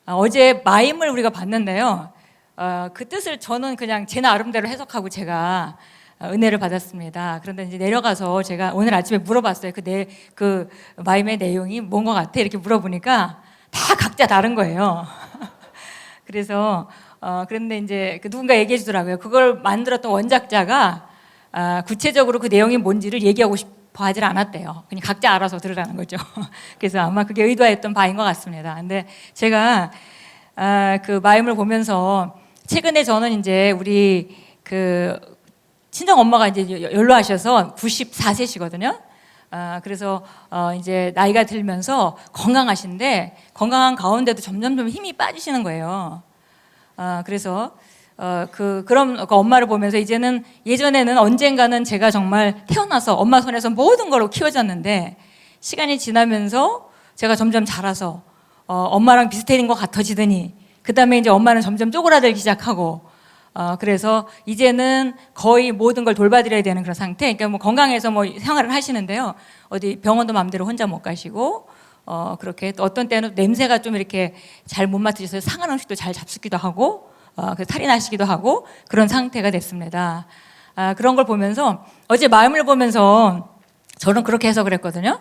어제 마임을 우리가 봤는데요. 그 뜻을 저는 그냥 제 나름대로 해석하고 제가 은혜를 받았습니다. 그런데 이제 내려가서 제가 오늘 아침에 물어봤어요. 그 마임의 내용이 뭔 것 같아? 이렇게 물어보니까 다 각자 다른 거예요. 그래서 그런데 이제 누군가 얘기해 주더라고요. 그걸 만들었던 원작자가 구체적으로 그 내용이 뭔지를 얘기하고 싶어 하질 않았대요. 그냥 각자 알아서 들으라는 거죠. 그래서 아마 그게 의도했던 바인 것 같습니다. 근데 제가 그 마임을 보면서 최근에 저는 이제 우리 그 친정 엄마가 이제 연로하셔서 94세시거든요. 그래서 이제 나이가 들면서 건강하신데 건강한 가운데도 점점 힘이 빠지시는 거예요. 그래서 그럼 그 엄마를 보면서 이제는 예전에는 언젠가는 제가 정말 태어나서 엄마 손에서 모든 걸로 키워졌는데 시간이 지나면서 제가 점점 자라서 엄마랑 비슷해진 것 같아지더니 그 다음에 이제 엄마는 점점 쪼그라들기 시작하고 그래서 이제는 거의 모든 걸 돌봐드려야 되는 그런 상태. 그러니까 뭐 건강해서 뭐 생활을 하시는데요. 어디 병원도 마음대로 혼자 못 가시고 그렇게 또 어떤 때는 냄새가 좀 이렇게 잘 못 맡으셔서 상한 음식도 잘 잡수기도 하고 탈이 나시기도 하고 그런 상태가 됐습니다. 그런 걸 보면서 어제 마음을 보면서 저는 그렇게 해석을 했거든요.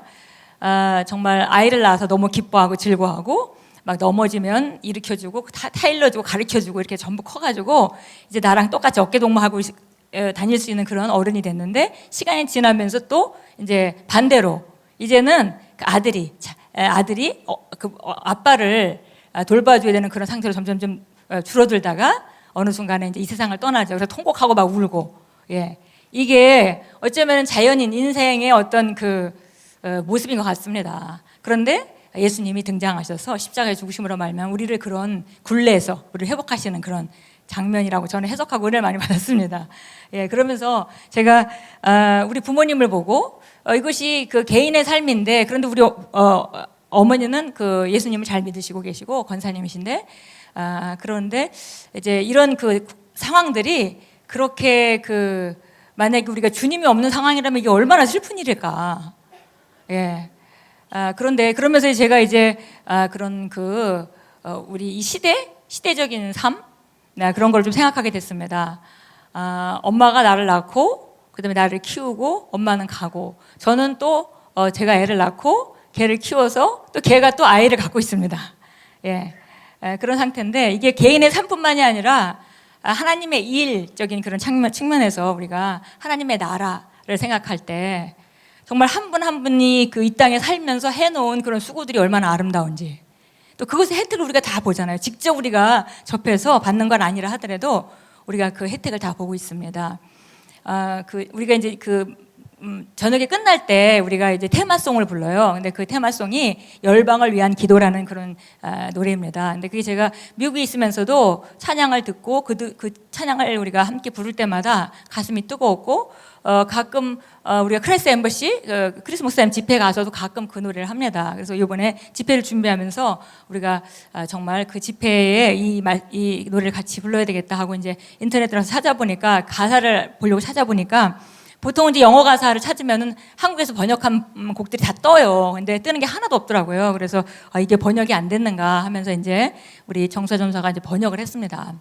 정말 아이를 낳아서 너무 기뻐하고 즐거워하고 막 넘어지면 일으켜주고 타일러주고 가르쳐주고 이렇게 전부 커가지고 이제 나랑 똑같이 어깨동무하고 다닐 수 있는 그런 어른이 됐는데 시간이 지나면서 또 이제 반대로 이제는 그 아들이 아빠를 돌봐줘야 되는 그런 상태로 점점 좀 줄어들다가 어느 순간에 이제 이 세상을 떠나죠. 그래서 통곡하고 막 울고 이게 어쩌면 자연인 인생의 어떤 그 모습인 것 같습니다. 그런데 예수님이 등장하셔서 십자가에 죽으심으로 말미암아 우리를 그런 굴레에서 우리를 회복하시는 그런 장면이라고 저는 해석하고 은혜를 많이 받았습니다. 그러면서 제가 우리 부모님을 보고 이것이 그 개인의 삶인데 그런데 우리 어머니는 그 예수님을 잘 믿으시고 계시고 권사님이신데 그런데 이제 이런 그 상황들이 그렇게 만약에 우리가 주님이 없는 상황이라면 이게 얼마나 슬픈 일일까. 그런데 그러면서 제가 이제 그런 우리 이 시대적인 삶 그런 걸 좀 생각하게 됐습니다. 엄마가 나를 낳고 그다음에 나를 키우고 엄마는 가고 저는 또 제가 애를 낳고 걔를 키워서 또 걔가 또 아이를 갖고 있습니다. 그런 상태인데 이게 개인의 삶뿐만이 아니라 하나님의 일적인 그런 측면에서 우리가 하나님의 나라를 생각할 때 정말 한 분 한 분이 이 땅에 살면서 해놓은 그런 수고들이 얼마나 아름다운지 또 그것의 혜택을 우리가 다 보잖아요. 직접 우리가 접해서 받는 건 아니라 하더라도 우리가 그 혜택을 다 보고 있습니다. 우리가 이제 저녁에 끝날 때 우리가 이제 테마송을 불러요. 근데 그 테마송이 열방을 위한 기도라는 그런 노래입니다. 근데 그게 제가 미국에 있으면서도 찬양을 듣고 그 찬양을 우리가 함께 부를 때마다 가슴이 뜨거웠고 가끔 우리가 크리스 엠버시 크리스 목사님 집회 가서도 가끔 그 노래를 합니다. 그래서 이번에 집회를 준비하면서 우리가 정말 그 집회에 이 노래를 같이 불러야 되겠다 하고 이제 인터넷 들어서 찾아보니까 가사를 보려고 찾아보니까 보통 이제 영어 가사를 찾으면은 한국에서 번역한 곡들이 다 떠요. 근데 뜨는 게 하나도 없더라고요. 그래서 이게 번역이 안 됐는가 하면서 이제 우리 정서 전사가 이제 번역을 했습니다.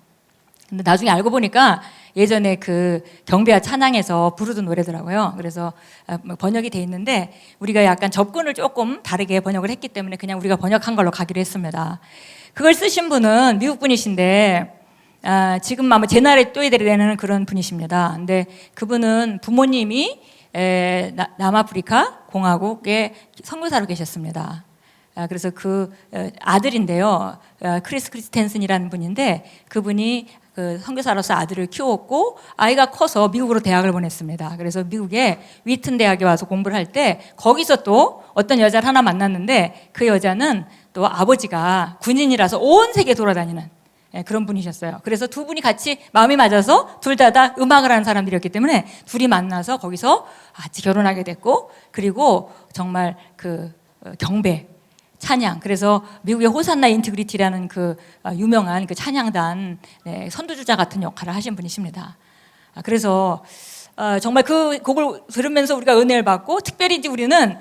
근데 나중에 알고 보니까 예전에 그 경배와 찬양에서 부르던 노래더라고요. 그래서 번역이 돼 있는데 우리가 약간 접근을 조금 다르게 번역을 했기 때문에 그냥 우리가 번역한 걸로 가기로 했습니다. 그걸 쓰신 분은 미국 분이신데 지금 아마 제 나라에 또 되는 그런 분이십니다. 근데 그분은 부모님이 남아프리카 공화국에 선교사로 계셨습니다. 그래서 그 아들인데요. 크리스 크리스텐슨이라는 분인데 그분이 그 선교사로서 아들을 키웠고 아이가 커서 미국으로 대학을 보냈습니다. 그래서 미국의 위튼 대학에 와서 공부를 할 때 거기서 또 어떤 여자를 하나 만났는데 그 여자는 또 아버지가 군인이라서 온 세계 돌아다니는 그런 분이셨어요. 그래서 두 분이 같이 마음이 맞아서 둘 다 음악을 하는 사람들이었기 때문에 둘이 만나서 거기서 같이 결혼하게 됐고 그리고 정말 그 경배 찬양 그래서 미국의 호산나 인티그리티라는 그 유명한 그 찬양단 선두주자 같은 역할을 하신 분이십니다. 그래서 정말 그 곡을 들으면서 우리가 은혜를 받고 특별히 이제 우리는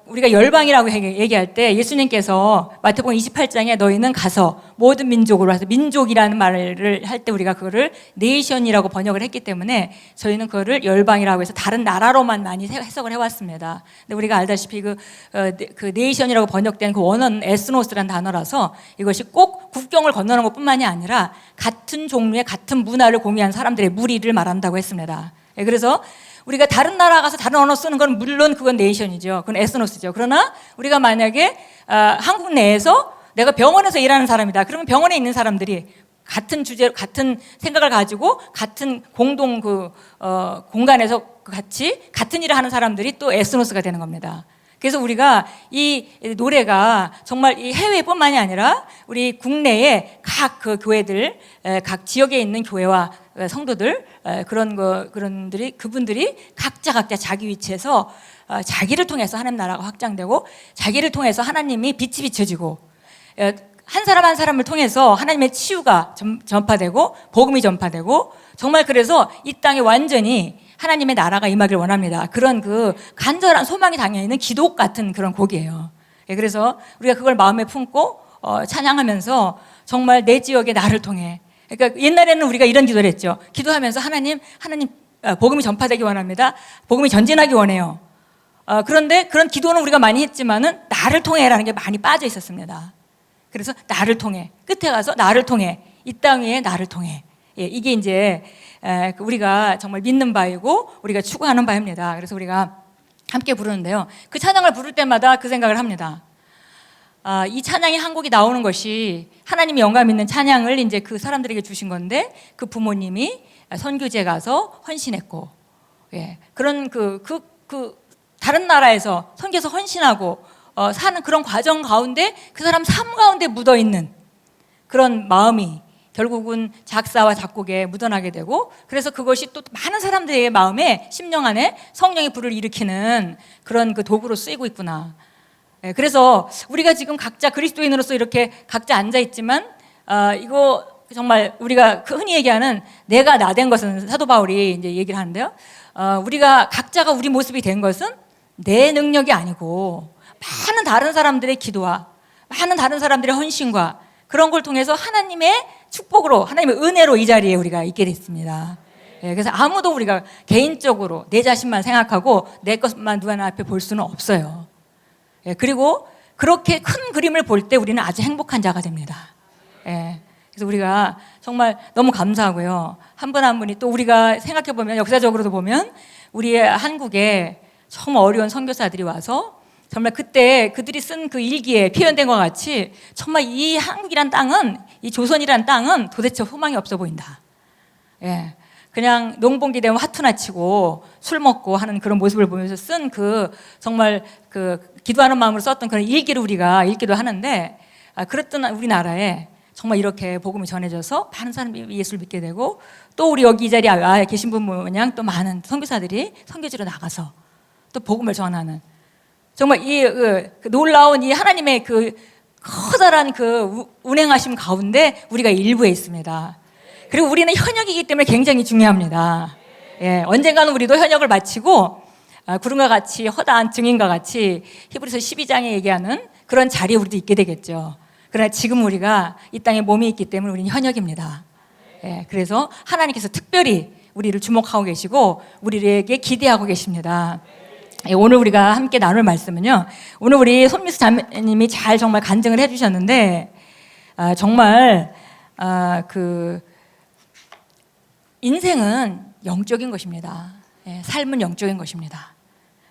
우리가 열방이라고 얘기할 때 예수님께서 마태복음 28장에 너희는 가서 모든 민족으로 해서 민족이라는 말을 할 때 우리가 그거를 네이션이라고 번역을 했기 때문에 저희는 그거를 열방이라고 해서 다른 나라로만 많이 해석을 해왔습니다. 근데 우리가 알다시피 그 네이션이라고 번역된 그 원어는 에스노스라는 단어라서 이것이 꼭 국경을 건너는 것뿐만이 아니라 같은 종류의 같은 문화를 공유한 사람들의 무리를 말한다고 했습니다. 그래서 우리가 다른 나라 가서 다른 언어 쓰는 건 물론 그건 네이션이죠. 그건 에스노스죠. 그러나 우리가 만약에 한국 내에서 내가 병원에서 일하는 사람이다. 그러면 병원에 있는 사람들이 같은 주제로 같은 생각을 가지고 같은 공동 공간에서 같은 일을 하는 사람들이 또 에스노스가 되는 겁니다. 그래서 우리가 이 노래가 정말 이 해외뿐만이 아니라 우리 국내의 각 그 교회들, 각 지역에 있는 교회와 성도들 그분들이 각자 자기 위치에서 자기를 통해서 하나님 나라가 확장되고 자기를 통해서 하나님이 빛이 비춰지고 한 사람 한 사람을 통해서 하나님의 치유가 전파되고 복음이 전파되고 정말 그래서 이 땅에 완전히 하나님의 나라가 임하길 원합니다. 그런 그 간절한 소망이 담겨있는 기도 같은 그런 곡이에요. 그래서 우리가 그걸 마음에 품고 찬양하면서 정말 내 지역의 나를 통해 그러니까 옛날에는 우리가 이런 기도를 했죠. 기도하면서 하나님 복음이 전파되기 원합니다. 복음이 전진하기 원해요. 그런데 그런 기도는 우리가 많이 했지만은 나를 통해라는 게 많이 빠져 있었습니다. 그래서 나를 통해 끝에 가서 나를 통해 이 땅 위에 나를 통해 이게 이제 우리가 정말 믿는 바이고 우리가 추구하는 바입니다. 그래서 우리가 함께 부르는데요. 그 찬양을 부를 때마다 그 생각을 합니다. 이 찬양이 한 곡이 나오는 것이 하나님이 영감 있는 찬양을 이제 그 사람들에게 주신 건데 그 부모님이 선교지에 가서 헌신했고 그런 다른 나라에서 선교에서 헌신하고 사는 그런 과정 가운데 그 사람 삶 가운데 묻어 있는 그런 마음이 결국은 작사와 작곡에 묻어나게 되고 그래서 그것이 또 많은 사람들의 마음에 심령 안에 성령의 불을 일으키는 그런 그 도구로 쓰이고 있구나. 그래서 우리가 지금 각자 그리스도인으로서 이렇게 각자 앉아 있지만 이거 정말 우리가 흔히 얘기하는 내가 나 된 것은 사도 바울이 이제 얘기를 하는데요. 우리가 각자가 우리 모습이 된 것은 내 능력이 아니고 많은 다른 사람들의 기도와 많은 다른 사람들의 헌신과 그런 걸 통해서 하나님의 축복으로 하나님의 은혜로 이 자리에 우리가 있게 됐습니다. 그래서 아무도 우리가 개인적으로 내 자신만 생각하고 내 것만 누가 나 앞에 볼 수는 없어요. 그리고 그렇게 큰 그림을 볼 때 우리는 아주 행복한 자가 됩니다. 그래서 우리가 정말 너무 감사하고요. 한 분 한 분이 또 우리가 생각해보면 역사적으로도 보면 우리의 한국에 정말 어려운 선교사들이 와서 정말 그때 그들이 쓴 그 일기에 표현된 것 같이 정말 이 한국이란 땅은 이 조선이란 땅은 도대체 소망이 없어 보인다. 그냥 농번기 되면 화투나 치고 술 먹고 하는 그런 모습을 보면서 쓴 정말 기도하는 마음으로 썼던 그런 일기를 우리가 읽기도 하는데 그랬던 우리나라에 정말 이렇게 복음이 전해져서 많은 사람이 예수를 믿게 되고 또 우리 여기 이 자리에 계신 분 모양 또 많은 선교사들이 선교지로 나가서 또 복음을 전하는 정말 놀라운 이 하나님의 커다란 운행하심 가운데 우리가 일부에 있습니다. 그리고 우리는 현역이기 때문에 굉장히 중요합니다. 언젠가는 우리도 현역을 마치고 구름과 같이 허다한 증인과 같이 히브리서 12장에 얘기하는 그런 자리에 우리도 있게 되겠죠. 그러나 지금 우리가 이 땅에 몸이 있기 때문에 우리는 현역입니다. 그래서 하나님께서 특별히 우리를 주목하고 계시고 우리에게 기대하고 계십니다. 오늘 우리가 함께 나눌 말씀은요. 오늘 우리 손미수 자매님이 잘 정말 간증을 해주셨는데 정말 인생은 영적인 것입니다. 삶은 영적인 것입니다.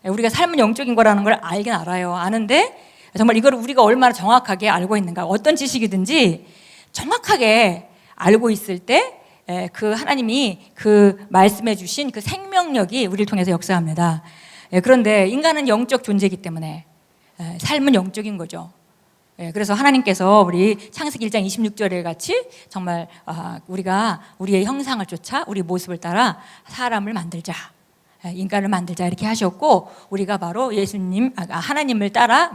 우리가 삶은 영적인 거라는 걸 알긴 알아요. 아는데 정말 이걸 우리가 얼마나 정확하게 알고 있는가. 어떤 지식이든지 정확하게 알고 있을 때 하나님이 말씀해 주신 생명력이 우리를 통해서 역사합니다. 그런데 인간은 영적 존재이기 때문에 삶은 영적인 거죠. 그래서 하나님께서 우리 창세기 1장 26절에 같이 정말 우리가 우리의 형상을 쫓아 우리 모습을 따라 사람을 만들자, 인간을 만들자 이렇게 하셨고 우리가 바로 하나님을 따라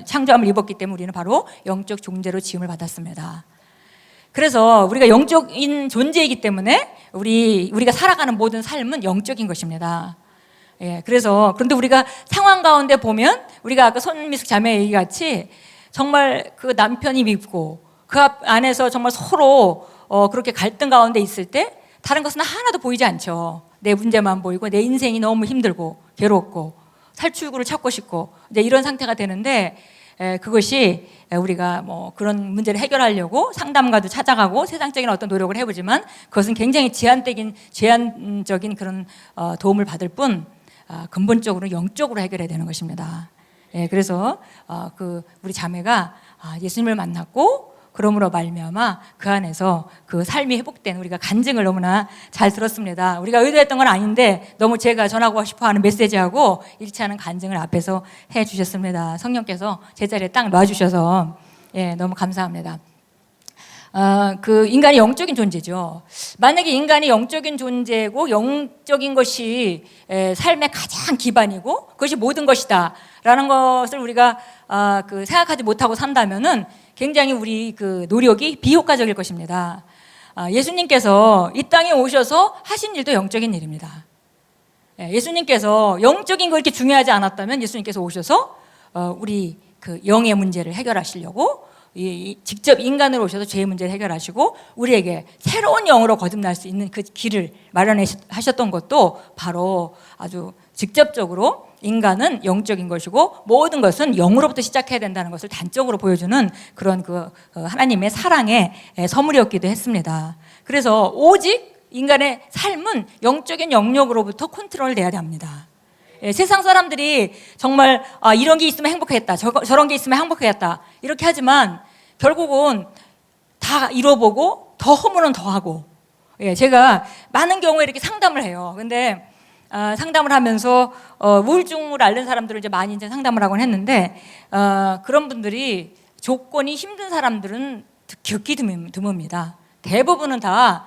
창조함을 입었기 때문에 우리는 바로 영적 존재로 지음을 받았습니다. 그래서 우리가 영적인 존재이기 때문에 우리가 살아가는 모든 삶은 영적인 것입니다. 그래서 그런데 우리가 상황 가운데 보면 우리가 아까 손미숙 자매 얘기 같이 정말 그 남편이 밉고 그 안에서 정말 서로 그렇게 갈등 가운데 있을 때 다른 것은 하나도 보이지 않죠. 내 문제만 보이고 내 인생이 너무 힘들고 괴롭고 탈출구를 찾고 싶고 이제 이런 상태가 되는데 그것이 우리가 뭐 그런 문제를 해결하려고 상담가도 찾아가고 세상적인 어떤 노력을 해보지만 그것은 굉장히 제한적인 그런 도움을 받을 뿐 근본적으로 영적으로 해결해야 되는 것입니다. 그래서 우리 자매가 예수님을 만났고 그러므로 말미암아 그 안에서 그 삶이 회복된 우리가 간증을 너무나 잘 들었습니다. 우리가 의도했던 건 아닌데 너무 제가 전하고 싶어하는 메시지하고 일치하는 간증을 앞에서 해주셨습니다. 성령께서 제 자리에 딱 놔주셔서 너무 감사합니다. 그 인간이 영적인 존재죠. 만약에 인간이 영적인 존재고 영적인 것이 삶의 가장 기반이고 그것이 모든 것이다 라는 것을 우리가 생각하지 못하고 산다면은 굉장히 우리 그 노력이 비효과적일 것입니다. 예수님께서 이 땅에 오셔서 하신 일도 영적인 일입니다. 예수님께서 영적인 거 이렇게 중요하지 않았다면 예수님께서 오셔서 우리 그 영의 문제를 해결하시려고 직접 인간으로 오셔서 죄의 문제를 해결하시고 우리에게 새로운 영으로 거듭날 수 있는 그 길을 마련하셨던 것도 바로 아주 직접적으로 인간은 영적인 것이고 모든 것은 영으로부터 시작해야 된다는 것을 단적으로 보여주는 그런 하나님의 사랑의 선물이었기도 했습니다. 그래서 오직 인간의 삶은 영적인 영역으로부터 컨트롤돼야 합니다. 세상 사람들이 정말 이런 게 있으면 행복하겠다, 저런 게 있으면 행복하겠다 이렇게 하지만 결국은 다 이뤄보고 더 허물은 더 하고 제가 많은 경우에 이렇게 상담을 해요. 근데 상담을 하면서 우울증을 앓는 사람들을 이제 많이 이제 상담을 하곤 했는데 그런 분들이 조건이 힘든 사람들은 극히 드뭅니다. 대부분은 다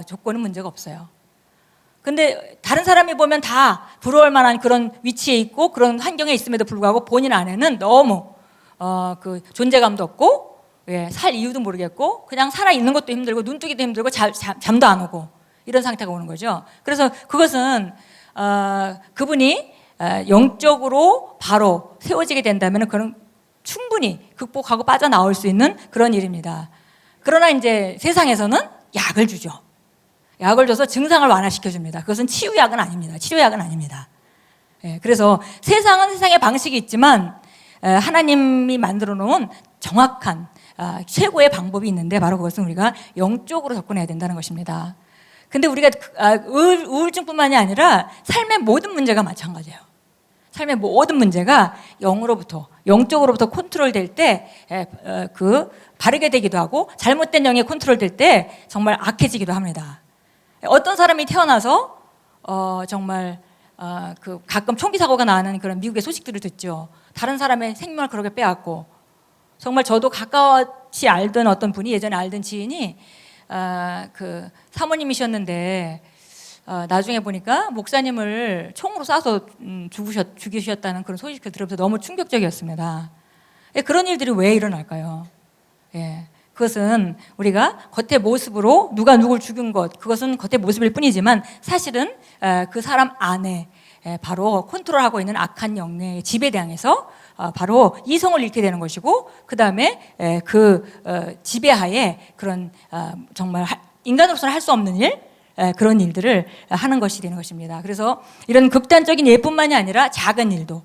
조건은 문제가 없어요. 근데 다른 사람이 보면 다 부러울 만한 그런 위치에 있고 그런 환경에 있음에도 불구하고 본인 안에는 너무 그 존재감도 없고 살 이유도 모르겠고 그냥 살아 있는 것도 힘들고 눈 뜨기도 힘들고 잠도 안 오고 이런 상태가 오는 거죠. 그래서 그것은 그분이 영적으로 바로 세워지게 된다면 그런 충분히 극복하고 빠져나올 수 있는 그런 일입니다. 그러나 이제 세상에서는 약을 주죠. 약을 줘서 증상을 완화시켜줍니다. 그것은 치유약은 아닙니다. 치료약은 아닙니다. 그래서 세상은 세상의 방식이 있지만 하나님이 만들어 놓은 정확한 최고의 방법이 있는데 바로 그것은 우리가 영적으로 접근해야 된다는 것입니다. 근데 우리가 우울증뿐만이 아니라 삶의 모든 문제가 마찬가지예요. 삶의 모든 문제가 영적으로부터 컨트롤될 때 바르게 되기도 하고 잘못된 영에 컨트롤될 때 정말 악해지기도 합니다. 어떤 사람이 태어나서 정말 가끔 총기 사고가 나는 그런 미국의 소식들을 듣죠. 다른 사람의 생명을 그렇게 빼앗고 정말 저도 가까이 알던 어떤 분이 예전에 알던 지인이 그 사모님이셨는데 나중에 보니까 목사님을 총으로 쏴서 죽이셨다는 그런 소식을 들으면서 너무 충격적이었습니다. 그런 일들이 왜 일어날까요? 그것은 우리가 겉의 모습으로 누가 누굴 죽인 것 그것은 겉의 모습일 뿐이지만 사실은 그 사람 안에 바로 컨트롤하고 있는 악한 영의 지배당해서 바로 이성을 잃게 되는 것이고 그 다음에 그 지배하에 그런 정말 인간으로서는 할 수 없는 일 그런 일들을 하는 것이 되는 것입니다. 그래서 이런 극단적인 예뿐만이 아니라 작은 일도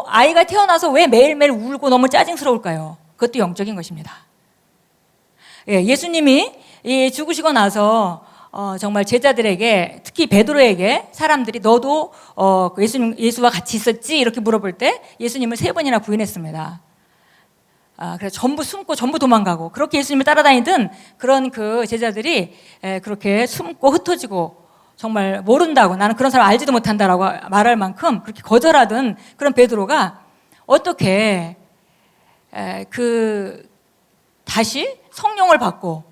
아이가 태어나서 왜 매일매일 울고 너무 짜증스러울까요? 그것도 영적인 것입니다. 예수님이 죽으시고 나서 정말 제자들에게 특히 베드로에게 사람들이 너도 예수와 같이 있었지? 이렇게 물어볼 때 예수님을 3번이나 부인했습니다. 그래서 전부 숨고 전부 도망가고 그렇게 예수님을 따라다니던 그런 그 제자들이 그렇게 숨고 흩어지고 정말 모른다고 나는 그런 사람 알지도 못한다라고 말할 만큼 그렇게 거절하던 그런 베드로가 어떻게 다시 성령을 받고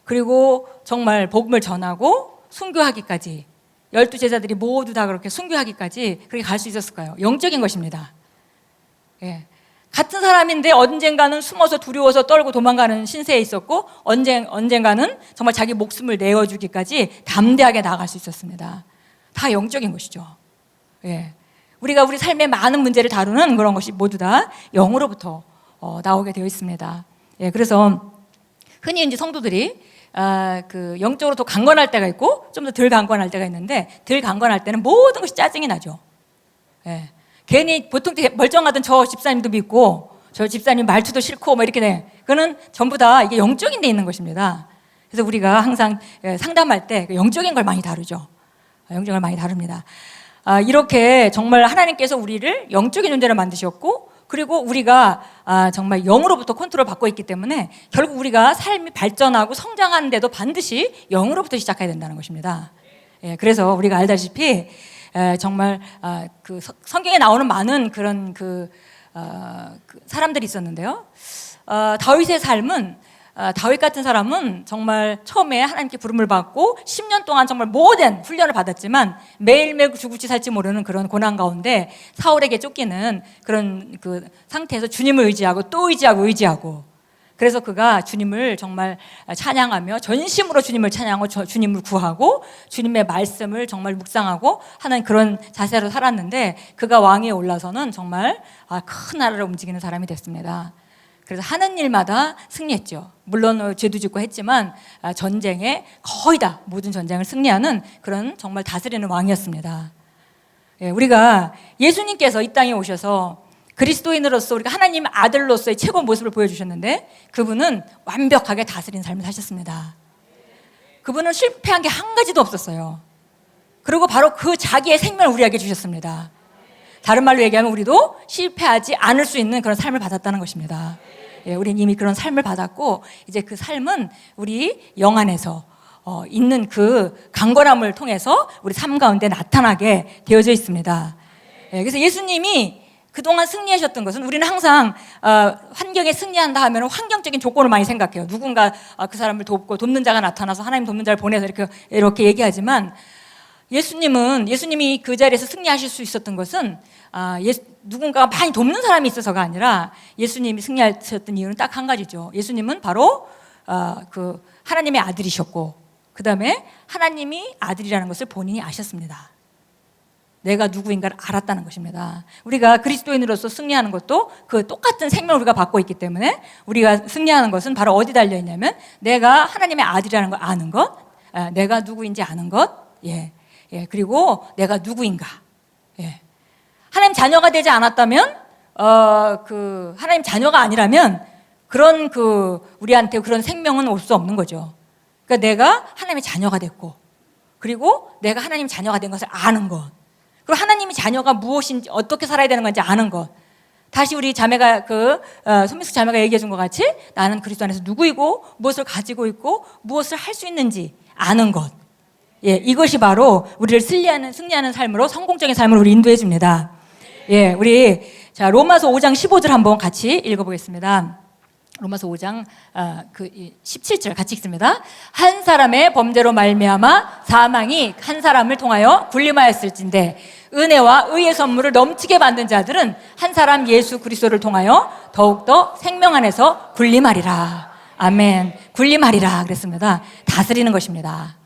그리고 정말 복음을 전하고 순교하기까지 12제자들이 모두 다 그렇게 순교하기까지 그렇게 갈 수 있었을까요? 영적인 것입니다. 같은 사람인데 언젠가는 숨어서 두려워서 떨고 도망가는 신세에 있었고 언젠가는 정말 자기 목숨을 내어주기까지 담대하게 나아갈 수 있었습니다. 다 영적인 것이죠. 예. 우리가 우리 삶의 많은 문제를 다루는 그런 것이 모두 다 영으로부터 나오게 되어 있습니다. 예, 그래서 흔히 이제 성도들이 그 영적으로 더 강건할 때가 있고 좀 더 덜 강건할 때가 있는데, 덜 강건할 때는 모든 것이 짜증이 나죠. 예. 괜히 보통 멀쩡하던 저 집사님도 믿고 저 집사님 말투도 싫고 뭐 이렇게 돼. 그거는 전부 다 이게 영적인 데 있는 것입니다. 그래서 우리가 항상 상담할 때 영적인 걸 많이 다루죠. 영적인 걸 많이 다룹니다. 이렇게 정말 하나님께서 우리를 영적인 존재로 만드셨고, 그리고 우리가 정말 영으로부터 컨트롤 받고 있기 때문에 결국 우리가 삶이 발전하고 성장하는데도 반드시 영으로부터 시작해야 된다는 것입니다. 예, 그래서 우리가 알다시피 정말 그 성경에 나오는 많은 그런 그 사람들이 있었는데요. 다윗의 삶은, 다윗 같은 사람은 정말 처음에 하나님께 부름을 받고 10년 동안 정말 모든 훈련을 받았지만 매일매일 죽을지 살지 모르는 그런 고난 가운데 사울에게 쫓기는 그런 그 상태에서 주님을 의지하고 또 의지하고 그래서 그가 주님을 정말 찬양하며 전심으로 주님을 찬양하고 주님을 구하고 주님의 말씀을 정말 묵상하고 하는 그런 자세로 살았는데, 그가 왕위에 올라서는 정말 큰 나라를 움직이는 사람이 됐습니다. 그래서 하는 일마다 승리했죠. 물론 죄도 짓고 했지만 전쟁에 거의 다 모든 전쟁을 승리하는 그런 정말 다스리는 왕이었습니다. 예, 우리가 예수님께서 이 땅에 오셔서 그리스도인으로서 우리가 하나님 아들로서의 최고 모습을 보여주셨는데, 그분은 완벽하게 다스린 삶을 사셨습니다. 그분은 실패한 게 한 가지도 없었어요. 그리고 바로 그 자기의 생명을 우리에게 주셨습니다. 다른 말로 얘기하면 우리도 실패하지 않을 수 있는 그런 삶을 받았다는 것입니다. 예, 우리는 이미 그런 삶을 받았고 이제 그 삶은 우리 영 안에서 있는 그 강건함을 통해서 우리 삶 가운데 나타나게 되어져 있습니다. 예, 그래서 예수님이 그동안 승리하셨던 것은, 우리는 항상 환경에 승리한다 하면 환경적인 조건을 많이 생각해요. 누군가 그 사람을 돕고 돕는 자가 나타나서 하나님 돕는 자를 보내서 이렇게 얘기하지만, 예수님이 그 자리에서 승리하실 수 있었던 것은 누군가가 많이 돕는 사람이 있어서가 아니라, 예수님이 승리하셨던 이유는 딱 한 가지죠. 예수님은 바로 그 하나님의 아들이셨고, 그 다음에 하나님이 아들이라는 것을 본인이 아셨습니다. 내가 누구인가를 알았다는 것입니다. 우리가 그리스도인으로서 승리하는 것도 그 똑같은 생명을 우리가 받고 있기 때문에 우리가 승리하는 것은 바로 어디 달려있냐면, 내가 하나님의 아들이라는 걸 아는 것, 내가 누구인지 아는 것, 그리고 내가 누구인가. 하나님 자녀가 되지 않았다면, 그 하나님 자녀가 아니라면 그런 우리한테 그런 생명은 올 수 없는 거죠. 그러니까 내가 하나님의 자녀가 됐고, 그리고 내가 하나님 자녀가 된 것을 아는 것, 그리고 하나님의 자녀가 무엇인지, 어떻게 살아야 되는 건지 아는 것. 다시 우리 자매가 손미숙 자매가 얘기해 준 것 같이 나는 그리스도 안에서 누구이고 무엇을 가지고 있고 무엇을 할 수 있는지 아는 것. 이것이 바로 우리를 승리하는 삶으로, 성공적인 삶으로 우리 인도해 줍니다. 우리 로마서 5장 15절 한번 같이 읽어보겠습니다. 로마서 5장 17절 같이 읽습니다. 한 사람의 범죄로 말미암아 사망이 한 사람을 통하여 군림하였을진데, 은혜와 의의 선물을 넘치게 받는 자들은 한 사람 예수 그리스도를 통하여 더욱더 생명 안에서 군림하리라. 아멘. 군림하리라 그랬습니다. 다스리는 것입니다.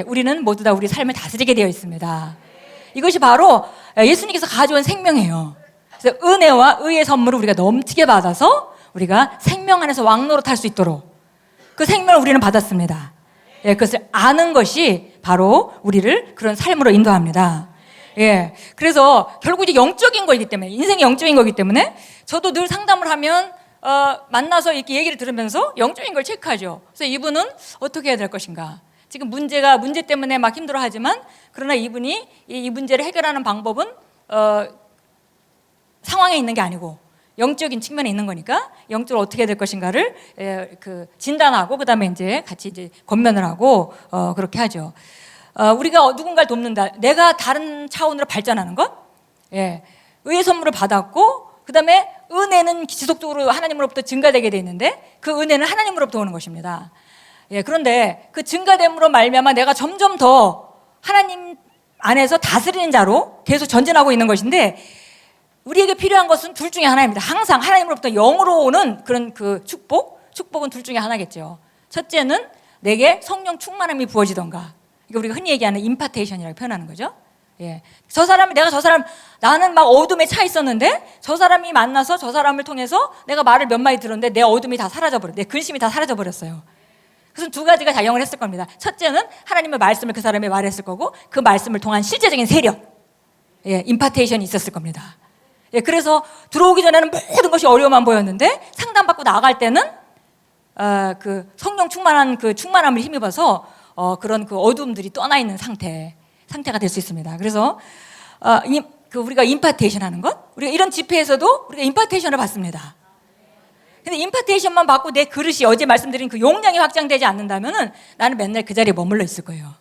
우리는 모두 다 우리 삶을 다스리게 되어 있습니다. 이것이 바로 예수님께서 가져온 생명이에요. 그래서 은혜와 의의 선물을 우리가 넘치게 받아서 우리가 생명 안에서 왕노릇할 수 있도록 그 생명을 우리는 받았습니다. 그것을 아는 것이 바로 우리를 그런 삶으로 인도합니다. 그래서 결국 이제 영적인 거이기 때문에, 인생이 영적인 거기 때문에 저도 늘 상담을 하면 만나서 이렇게 얘기를 들으면서 영적인 걸 체크하죠. 그래서 이분은 어떻게 해야 될 것인가. 지금 문제 때문에 막 힘들어하지만, 그러나 이분이 이 문제를 해결하는 방법은 상황에 있는 게 아니고 영적인 측면에 있는 거니까, 영적으로 어떻게 해야 될 것인가를 진단하고 그다음에 이제 같이 이제 권면을 하고 그렇게 하죠. 우리가 누군가를 돕는다, 내가 다른 차원으로 발전하는 것, 의의 선물을 받았고, 그다음에 은혜는 지속적으로 하나님으로부터 증가되게 돼 있는데, 그 은혜는 하나님으로부터 오는 것입니다. 그런데 그 증가됨으로 말미암아 내가 점점 더 하나님 안에서 다스리는 자로 계속 전진하고 있는 것인데, 우리에게 필요한 것은 둘 중에 하나입니다. 항상 하나님으로부터 영으로 오는 그런 축복은 둘 중에 하나겠죠. 첫째는 내게 성령 충만함이 부어지던가, 이거 우리가 흔히 얘기하는 임파테이션이라고 표현하는 거죠. 예. 내가 저 사람, 나는 막 어둠에 차 있었는데 저 사람이 만나서 저 사람을 통해서 내가 말을 몇 마디 들었는데 내 어둠이 다 사라져버렸어요. 내 근심이 다 사라져버렸어요. 그래서 두 가지가 작용을 했을 겁니다. 첫째는 하나님의 말씀을 그 사람이 말했을 거고 그 말씀을 통한 실제적인 세력, 임파테이션이 있었을 겁니다. 그래서 들어오기 전에는 모든 것이 어려움만 보였는데 상담받고 나갈 때는 그 성령 충만한 그 충만함을 힘입어서 그런 그 어둠들이 떠나 있는 상태가 될 수 있습니다. 그래서 우리가 임파테이션 하는 것, 우리가 이런 집회에서도 우리가 임파테이션을 받습니다. 근데 임파테이션만 받고 내 그릇이 어제 말씀드린 그 용량이 확장되지 않는다면은 나는 맨날 그 자리에 머물러 있을 거예요.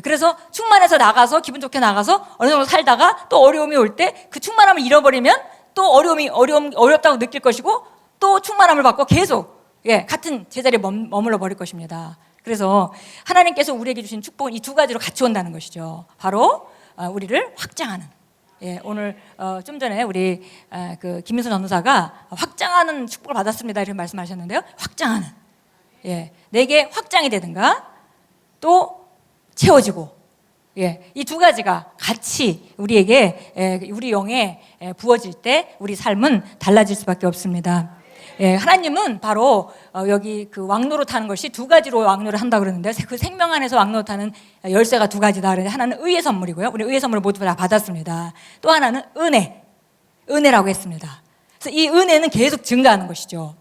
그래서 충만해서 나가서 기분 좋게 나가서 어느 정도 살다가 또 어려움이 올 때 그 충만함을 잃어버리면 또 어렵다고 느낄 것이고 또 충만함을 받고 계속 같은 제자리에 머물러 버릴 것입니다. 그래서 하나님께서 우리에게 주신 축복은 이 두 가지로 같이 온다는 것이죠. 바로 우리를 확장하는. 오늘 좀 전에 우리 그 김민수 전도사가 확장하는 축복을 받았습니다 이렇게 말씀하셨는데요. 확장하는. 내게 확장이 되든가 또 채워지고. 이 두 가지가 같이 우리에게 우리 영에 부어질 때 우리 삶은 달라질 수밖에 없습니다. 하나님은 바로 여기 그 왕노릇하는 것이 두 가지로 왕노를 한다 그러는데 그 생명 안에서 왕노릇하는 열쇠가 두 가지다. 그런데 하나는 의의 선물이고요. 우리 의의 선물을 모두 다 받았습니다. 또 하나는 은혜라고 했습니다. 그래서 이 은혜는 계속 증가하는 것이죠.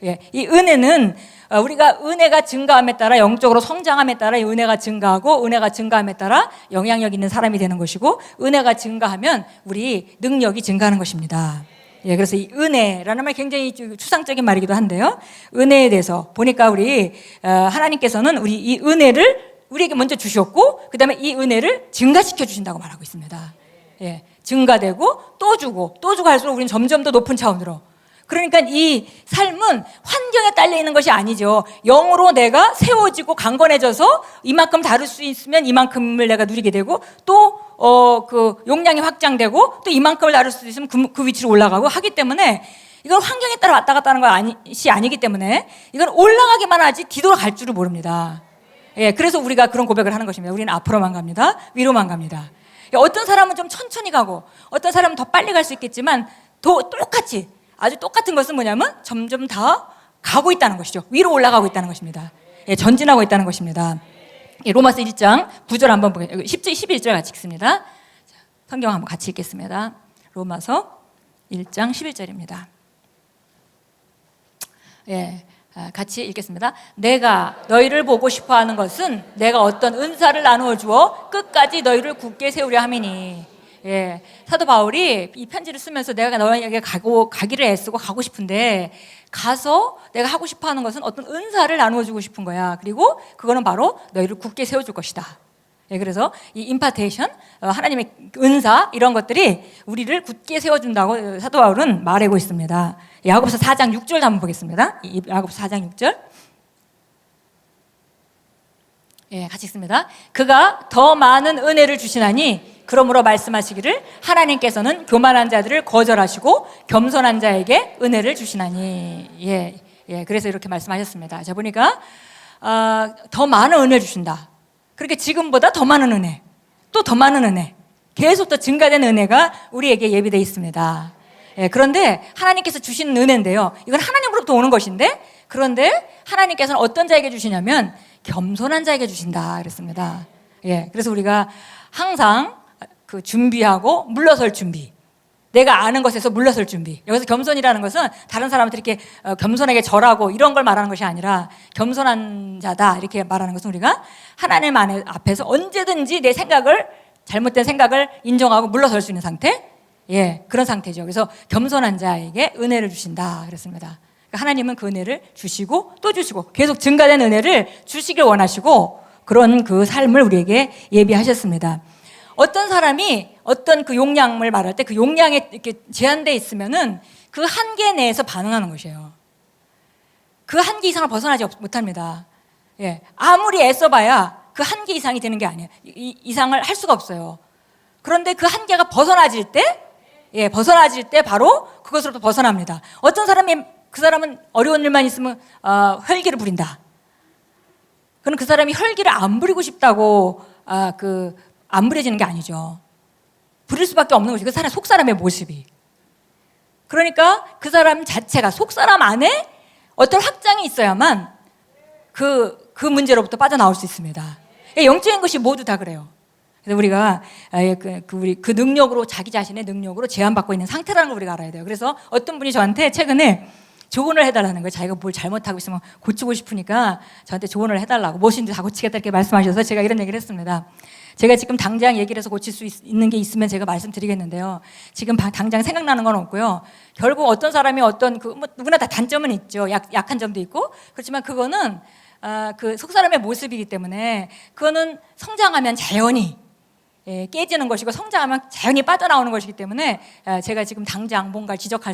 이 은혜는 우리가 은혜가 증가함에 따라 영적으로 성장함에 따라 이 은혜가 증가하고 은혜가 증가함에 따라 영향력 있는 사람이 되는 것이고 은혜가 증가하면 우리 능력이 증가하는 것입니다. 그래서 이 은혜라는 말 굉장히 추상적인 말이기도 한데요. 은혜에 대해서 보니까 우리 하나님께서는 우리 이 은혜를 우리에게 먼저 주셨고 그 다음에 이 은혜를 증가시켜 주신다고 말하고 있습니다. 증가되고 또 주고 할수록 우리는 점점 더 높은 차원으로. 그러니까 이 삶은 환경에 딸려 있는 것이 아니죠. 영으로 내가 세워지고 강건해져서 이만큼 다룰 수 있으면 이만큼을 내가 누리게 되고 또 그 용량이 확장되고 또 이만큼을 다룰 수 있으면 그 위치로 올라가고 하기 때문에 이건 환경에 따라 왔다 갔다 하는 것이 아니기 때문에 이건 올라가기만 하지 뒤돌아갈 줄을 모릅니다. 그래서 우리가 그런 고백을 하는 것입니다. 우리는 앞으로만 갑니다. 위로만 갑니다. 어떤 사람은 좀 천천히 가고 어떤 사람은 더 빨리 갈 수 있겠지만 똑같이 아주 똑같은 것은 뭐냐면 점점 더 가고 있다는 것이죠. 위로 올라가고 있다는 것입니다. 전진하고 있다는 것입니다. 로마서 1장 9절 한번 보겠습니다. 11절 같이 읽습니다. 성경 한번 같이 읽겠습니다. 로마서 1장 11절입니다. 같이 읽겠습니다. 내가 너희를 보고 싶어하는 것은 내가 어떤 은사를 나누어 주어 끝까지 너희를 굳게 세우려 함이니. 사도 바울이 이 편지를 쓰면서 내가 너희에게 가기를 애쓰고 가고 싶은데 가서 내가 하고 싶어하는 것은 어떤 은사를 나누어 주고 싶은 거야. 그리고 그거는 바로 너희를 굳게 세워줄 것이다. 그래서 이 임파테이션, 하나님의 은사 이런 것들이 우리를 굳게 세워준다고 사도 바울은 말하고 있습니다. 야고보서 4장 6절 한번 보겠습니다. 야고보서 4장 6절. 같이 읽습니다. 그가 더 많은 은혜를 주시나니 그러므로 말씀하시기를 하나님께서는 교만한 자들을 거절하시고 겸손한 자에게 은혜를 주시나니. 그래서 이렇게 말씀하셨습니다. 자 보니까 더 많은 은혜를 주신다. 그렇게 지금보다 더 많은 은혜, 또 더 많은 은혜, 계속 더 증가된 은혜가 우리에게 예비되어 있습니다. 그런데 하나님께서 주시는 은혜인데요. 이건 하나님으로부터 오는 것인데 그런데 하나님께서는 어떤 자에게 주시냐면 겸손한 자에게 주신다 그랬습니다. 그래서 우리가 항상 그 준비하고 물러설 준비. 내가 아는 것에서 물러설 준비. 여기서 겸손이라는 것은 다른 사람한테 이렇게 겸손하게 절하고 이런 걸 말하는 것이 아니라 겸손한 자다 이렇게 말하는 것은 우리가 하나님 앞에서 언제든지 내 잘못된 생각을 인정하고 물러설 수 있는 상태. 그런 상태죠. 그래서 겸손한 자에게 은혜를 주신다 그랬습니다. 그러니까 하나님은 그 은혜를 주시고 또 주시고 계속 증가된 은혜를 주시길 원하시고 그런 그 삶을 우리에게 예비하셨습니다. 어떤 사람이 어떤 그 용량을 말할 때 그 용량에 이렇게 제한되어 있으면은 그 한계 내에서 반응하는 것이에요. 그 한계 이상을 벗어나지 못합니다. 아무리 애써봐야 그 한계 이상이 되는 게 아니에요. 이상을 할 수가 없어요. 그런데 그 한계가 벗어나질 때 바로 그것으로부터 벗어납니다. 어떤 그 사람은 어려운 일만 있으면 혈기를 부린다. 그럼 그 사람이 혈기를 안 부리고 싶다고 안 부려지는 게 아니죠. 부릴 수밖에 없는 것이 그 사람 속사람의 모습이. 그러니까 그 사람 자체가 속사람 안에 어떤 확장이 있어야만 그 문제로부터 빠져나올 수 있습니다. 영적인 것이 모두 다 그래요. 그래서 우리가 그 능력으로, 자기 자신의 능력으로 제한받고 있는 상태라는 걸 우리가 알아야 돼요. 그래서 어떤 분이 저한테 최근에 조언을 해달라는 거예요. 자기가 뭘 잘못하고 있으면 고치고 싶으니까 저한테 조언을 해달라고. 무엇인지 다 고치겠다 이렇게 말씀하셔서 제가 이런 얘기를 했습니다. 제가 지금 당장 얘기를 해서 고칠 수 있는 게 있으면 제가 말씀드리겠는데요. 지금 당장 생각나는 건 없고요. 결국 어떤 사람이 어떤 뭐 누구나 다 단점은 있죠. 약한 점도 있고. 그렇지만 그거는 그 속사람의 모습이기 때문에 그거는 성장하면 자연히 깨지는 것이고 성장하면 자연히 빠져나오는 것이기 때문에 제가 지금 당장 뭔가 지적할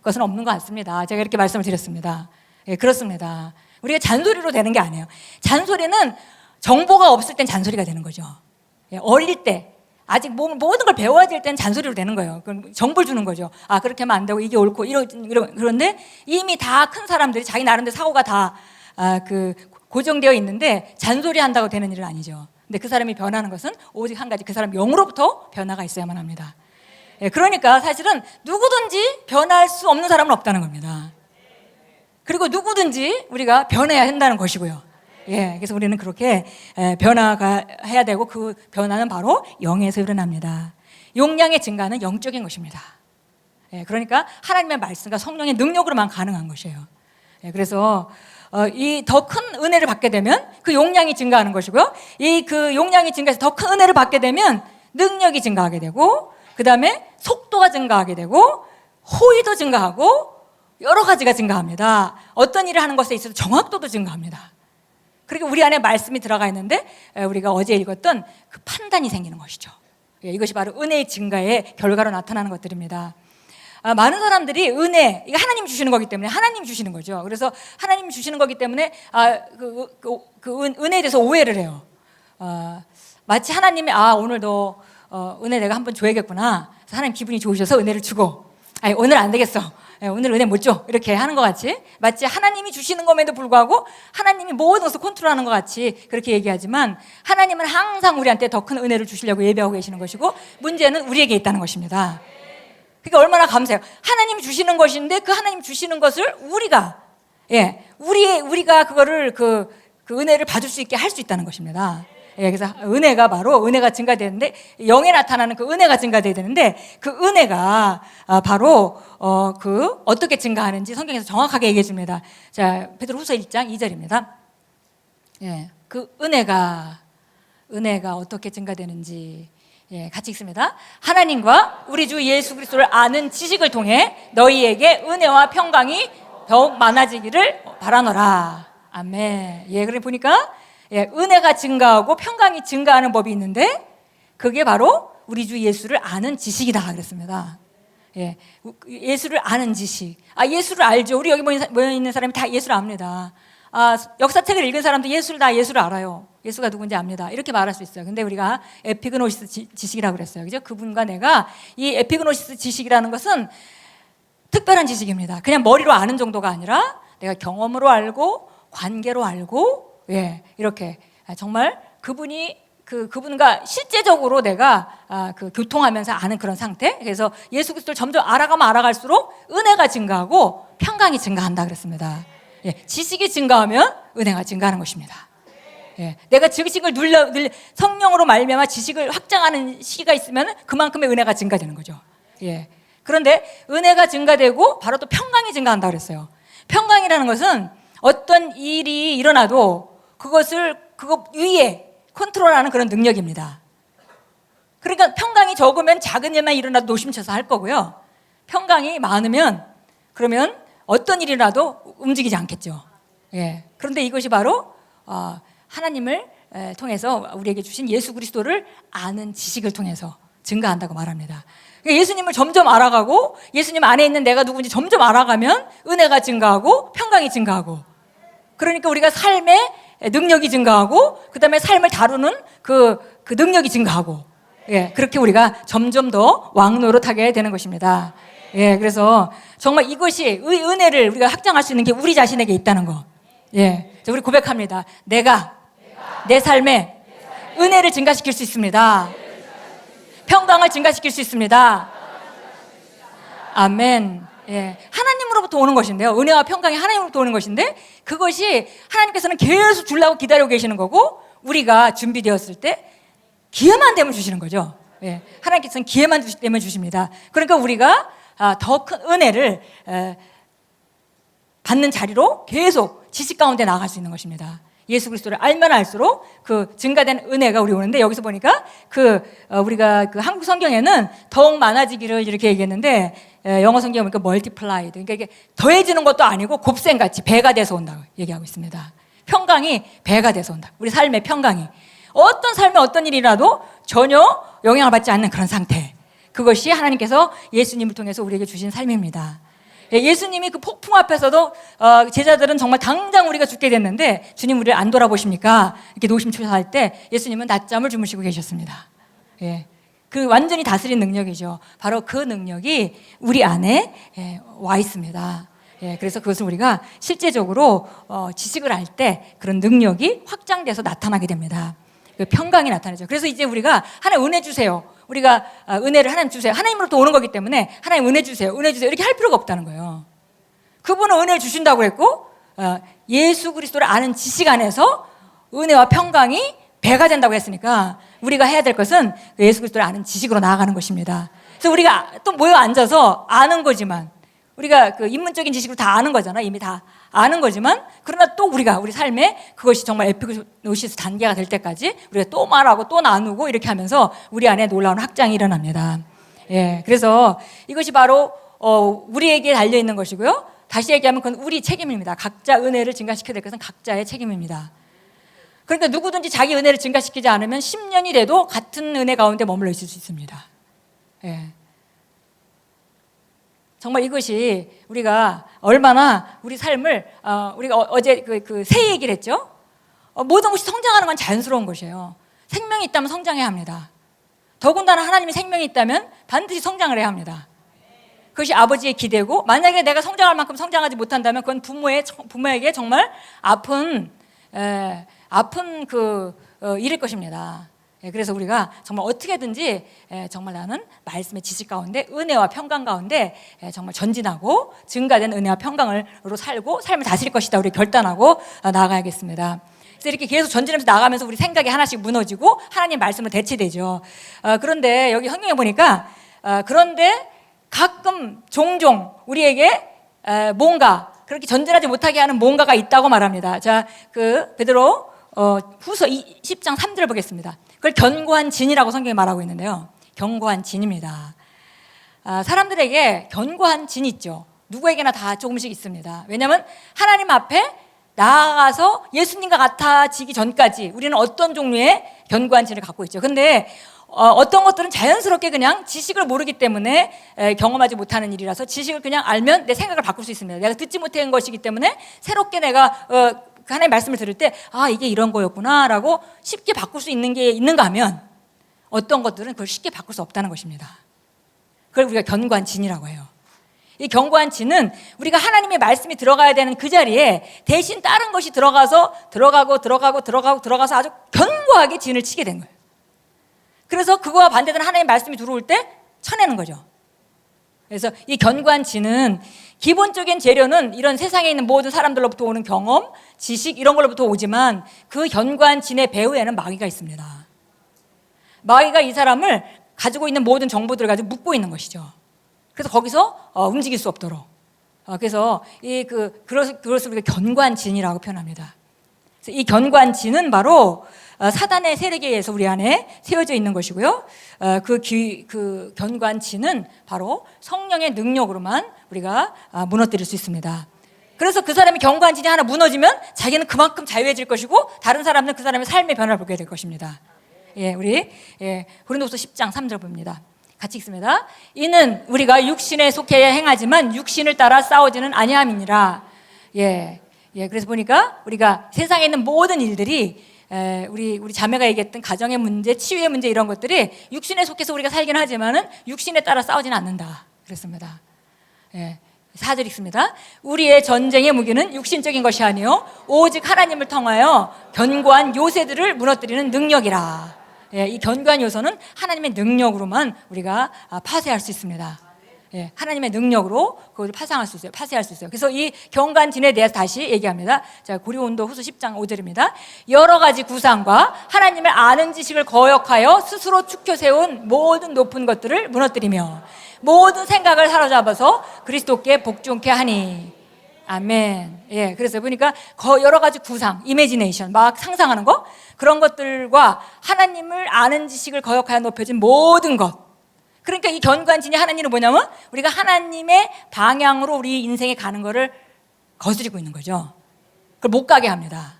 것은 없는 것 같습니다. 제가 이렇게 말씀을 드렸습니다. 그렇습니다. 우리가 잔소리로 되는 게 아니에요. 잔소리는 정보가 없을 땐 잔소리가 되는 거죠. 어릴 때 아직 모든 걸 배워야 될 때는 잔소리로 되는 거예요. 그럼 정보를 주는 거죠. 아, 그렇게 하면 안 되고 이게 옳고 그런데 이미 다 큰 사람들이 자기 나름대로 사고가 다 고정되어 있는데 잔소리 한다고 되는 일은 아니죠. 근데 그 사람이 변하는 것은 오직 한 가지, 그 사람 영으로부터 변화가 있어야만 합니다. 그러니까 사실은 누구든지 변할 수 없는 사람은 없다는 겁니다. 그리고 누구든지 우리가 변해야 한다는 것이고요. 그래서 우리는 그렇게 변화가 해야 되고 그 변화는 바로 영에서 일어납니다. 용량의 증가는 영적인 것입니다. 그러니까 하나님의 말씀과 성령의 능력으로만 가능한 것이에요. 그래서 이 더 큰 은혜를 받게 되면 그 용량이 증가하는 것이고요. 그 용량이 증가해서 더 큰 은혜를 받게 되면 능력이 증가하게 되고, 그 다음에 속도가 증가하게 되고, 호의도 증가하고, 여러 가지가 증가합니다. 어떤 일을 하는 것에 있어서 정확도도 증가합니다. 그리고 우리 안에 말씀이 들어가 있는데 우리가 어제 읽었던 그 판단이 생기는 것이죠. 이것이 바로 은혜의 증가의 결과로 나타나는 것들입니다. 많은 사람들이 이거 하나님이 주시는 거기 때문에 하나님이 주시는 거죠. 그래서 하나님이 주시는 거기 때문에 은혜에 대해서 오해를 해요. 마치 하나님이 오늘 너 은혜 내가 한번 줘야겠구나. 그래서 하나님 기분이 좋으셔서 은혜를 주고, 오늘 안 되겠어. 오늘 은혜 못 줘. 이렇게 하는 것 같이, 마치 하나님이 주시는 것에도 불구하고 하나님이 모든 것을 컨트롤하는 것 같이 그렇게 얘기하지만, 하나님은 항상 우리한테 더 큰 은혜를 주시려고 예배하고 계시는 것이고, 문제는 우리에게 있다는 것입니다. 그러니까 얼마나 감사해요. 하나님이 주시는 것인데 그 하나님 주시는 것을 우리가 그거를 그 은혜를 받을 수 있게 할 수 있다는 것입니다. 그래서 은혜가 바로 은혜가 증가되는데, 영에 나타나는 그 은혜가 증가돼야 되는데, 그 은혜가 바로 어떻게 증가하는지 성경에서 정확하게 얘기해 줍니다. 자, 베드로후서 1장 2절입니다. 그 은혜가 어떻게 증가되는지 같이 읽습니다. 하나님과 우리 주 예수 그리스도를 아는 지식을 통해 너희에게 은혜와 평강이 더욱 많아지기를 바라노라. 아멘. 그래 보니까 은혜가 증가하고 평강이 증가하는 법이 있는데, 그게 바로 우리 주 예수를 아는 지식이다 그랬습니다. 예수를 아는 지식. 예수를 알죠. 우리 여기 모여 있는 사람이 다 예수를 압니다. 역사책을 읽은 사람도 예수를 알아요. 예수가 누군지 압니다. 이렇게 말할 수 있어요. 근데 우리가 에피그노시스 지식이라고 그랬어요. 그죠? 그분과 내가 이 에피그노시스 지식이라는 것은 특별한 지식입니다. 그냥 머리로 아는 정도가 아니라 내가 경험으로 알고 관계로 알고, 이렇게 정말 그분과 실제적으로 내가 교통하면서 아는 그런 상태. 그래서 예수 그리스도를 점점 알아가면 알아갈수록 은혜가 증가하고 평강이 증가한다 그랬습니다. 지식이 증가하면 은혜가 증가하는 것입니다. 내가 지식을 성령으로 말미암아 지식을 확장하는 시기가 있으면 그만큼의 은혜가 증가되는 거죠. 그런데 은혜가 증가되고 바로 또 평강이 증가한다 그랬어요. 평강이라는 것은 어떤 일이 일어나도 그거 위에 컨트롤하는 그런 능력입니다. 그러니까 평강이 적으면 작은 일만 일어나도 노심쳐서 할 거고요. 평강이 많으면 그러면 어떤 일이라도 움직이지 않겠죠. 그런데 이것이 바로 하나님을 통해서 우리에게 주신 예수 그리스도를 아는 지식을 통해서 증가한다고 말합니다. 그러니까 예수님을 점점 알아가고 예수님 안에 있는 내가 누군지 점점 알아가면 은혜가 증가하고 평강이 증가하고, 그러니까 우리가 삶의 능력이 증가하고 그 다음에 삶을 다루는 그 능력이 증가하고, 그렇게 우리가 점점 더 왕노릇하게 되는 것입니다. 그래서 정말 이것이 은혜를 우리가 확장할 수 있는 게 우리 자신에게 있다는 거. 우리 고백합니다. 내가 내 삶에 은혜를 증가시킬 수 있습니다. 평강을 증가시킬 수 있습니다. 아멘. 예, 하나님으로부터 오는 것인데요. 은혜와 평강이 하나님으로부터 오는 것인데 그것이 하나님께서는 계속 주려고 기다리고 계시는 거고 우리가 준비되었을 때 기회만 되면 주시는 거죠. 예, 하나님께서는 기회만 되면 주십니다. 그러니까 우리가 더 큰 은혜를 받는 자리로 계속 지식 가운데 나아갈 수 있는 것입니다. 예수 그리스도를 알면 알수록 그 증가된 은혜가 우리 오는데 여기서 보니까 우리가 그 한국 성경에는 더욱 많아지기를 이렇게 얘기했는데 영어 성경에 보니까 multiplied, 그러니까 이게 더해지는 것도 아니고 곱셈같이 배가 돼서 온다고 얘기하고 있습니다. 평강이 배가 돼서 온다. 우리 삶의 평강이 어떤 삶에 어떤 일이라도 전혀 영향을 받지 않는 그런 상태. 그것이 하나님께서 예수님을 통해서 우리에게 주신 삶입니다. 예수님이 그 폭풍 앞에서도 제자들은 정말 당장 우리가 죽게 됐는데 주님 우리를 안 돌아보십니까? 이렇게 노심초사할 때 예수님은 낮잠을 주무시고 계셨습니다. 예, 그 완전히 다스린 능력이죠. 바로 그 능력이 우리 안에 와 있습니다. 예, 그래서 그것을 우리가 실제적으로 지식을 알 때 그런 능력이 확장돼서 나타나게 됩니다. 그 평강이 나타나죠. 그래서 이제 우리가 하나님 은혜 주세요. 우리가 은혜를 하나님 주세요. 하나님으로부터 오는 거기 때문에 하나님 은혜 주세요. 은혜 주세요. 이렇게 할 필요가 없다는 거예요. 그분은 은혜를 주신다고 했고 예수 그리스도를 아는 지식 안에서 은혜와 평강이 배가 된다고 했으니까 우리가 해야 될 것은 예수 그리스도를 아는 지식으로 나아가는 것입니다. 그래서 우리가 또 모여 앉아서 아는 거지만 우리가 그 인문적인 지식으로 다 아는 거잖아. 이미 다 아는 거지만 그러나 또 우리가 우리 삶에 그것이 정말 에피그노시스 단계가 될 때까지 우리가 또 말하고 또 나누고 이렇게 하면서 우리 안에 놀라운 확장이 일어납니다. 예, 그래서 이것이 바로 우리에게 달려 있는 것이고요. 다시 얘기하면 그건 우리 책임입니다. 각자 은혜를 증가시켜야 될 것은 각자의 책임입니다. 그러니까 누구든지 자기 은혜를 증가시키지 않으면 10년이 돼도 같은 은혜 가운데 머물러 있을 수 있습니다. 예. 정말 이것이 우리가 얼마나 우리 삶을 우리가 어제 그 새 얘기를 했죠. 모든 것이 성장하는 건 자연스러운 것이에요. 생명이 있다면 성장해야 합니다. 더군다나 하나님이 생명이 있다면 반드시 성장을 해야 합니다. 그것이 아버지의 기대고 만약에 내가 성장할 만큼 성장하지 못한다면 그건 부모에게 정말 아픈 일일 것입니다. 그래서 우리가 정말 어떻게든지 정말 나는 말씀의 지식 가운데 은혜와 평강 가운데 정말 전진하고 증가된 은혜와 평강으로 살고 삶을 다스릴 것이다. 우리 결단하고 나아가야겠습니다. 그래서 이렇게 계속 전진하면서 나가면서 우리 생각이 하나씩 무너지고 하나님 말씀으로 대체되죠. 그런데 여기 성경에 보니까 그런데 가끔 종종 우리에게 뭔가 그렇게 전진하지 못하게 하는 뭔가가 있다고 말합니다. 자, 그 베드로 후서 10장 3절을 보겠습니다. 그걸 견고한 진이라고 성경이 말하고 있는데요. 견고한 진입니다. 사람들에게 견고한 진이 있죠. 누구에게나 다 조금씩 있습니다. 왜냐하면 하나님 앞에 나아가서 예수님과 같아지기 전까지 우리는 어떤 종류의 견고한 진을 갖고 있죠. 그런데 어떤 것들은 자연스럽게 그냥 지식을 모르기 때문에 경험하지 못하는 일이라서 지식을 그냥 알면 내 생각을 바꿀 수 있습니다. 내가 듣지 못한 것이기 때문에 새롭게 내가 하나님의 말씀을 들을 때 이게 이런 거였구나 라고 쉽게 바꿀 수 있는 게 있는가 하면 어떤 것들은 그걸 쉽게 바꿀 수 없다는 것입니다. 그걸 우리가 견고한 진이라고 해요. 이 견고한 진은 우리가 하나님의 말씀이 들어가야 되는 그 자리에 대신 다른 것이 들어가서 아주 견고하게 진을 치게 된 거예요. 그래서 그거와 반대되는 하나님의 말씀이 들어올 때 쳐내는 거죠. 그래서 이 견고한 진은 기본적인 재료는 이런 세상에 있는 모든 사람들로부터 오는 경험, 지식 이런 걸로부터 오지만 그 견고한 진의 배후에는 마귀가 있습니다. 마귀가 이 사람을 가지고 있는 모든 정보들을 가지고 묶고 있는 것이죠. 그래서 거기서 움직일 수 없도록. 그래서 그것을 우리가 견고한 진이라고 표현합니다. 그래서 이 견고한 진은 바로 사단의 세력에 의해서 우리 안에 세워져 있는 것이고요. 그 견고한 진은 바로 성령의 능력으로만 우리가 무너뜨릴 수 있습니다. 그래서 그 사람이 견고한 진이 하나 무너지면 자기는 그만큼 자유해질 것이고 다른 사람은 그 사람의 삶의 변화를 보게 될 것입니다. 우리 고린도후서 10장 3절 봅니다. 같이 읽습니다. 이는 우리가 육신에 속해 행하지만 육신을 따라 싸우지는 아니함이니라. 그래서 보니까 우리가 세상에 있는 모든 일들이 우리 자매가 얘기했던 가정의 문제, 치유의 문제 이런 것들이 육신에 속해서 우리가 살긴 하지만은 육신에 따라 싸우지는 않는다. 그랬습니다. 4절 읽습니다. 우리의 전쟁의 무기는 육신적인 것이 아니요 오직 하나님을 통하여 견고한 요새들을 무너뜨리는 능력이라. 예, 이 견고한 요소는 하나님의 능력으로만 우리가 파쇄할 수 있습니다. 예, 하나님의 능력으로 그것을 파쇄할 수 있어요. 그래서 이 경관진에 대해서 다시 얘기합니다. 자, 고린도 후서 10장 5절입니다. 여러 가지 구상과 하나님을 아는 지식을 거역하여 스스로 축혀 세운 모든 높은 것들을 무너뜨리며 모든 생각을 사로잡아서 그리스도께 복종케 하니. 아멘. 예, 그래서 보니까 여러 가지 구상, 이미지네이션, 막 상상하는 거, 그런 것들과 하나님을 아는 지식을 거역하여 높여진 모든 것. 그러니까 이 견관진이 하나님은 뭐냐면 우리가 하나님의 방향으로 우리 인생에 가는 거를 거스리고 있는 거죠. 그걸 못 가게 합니다.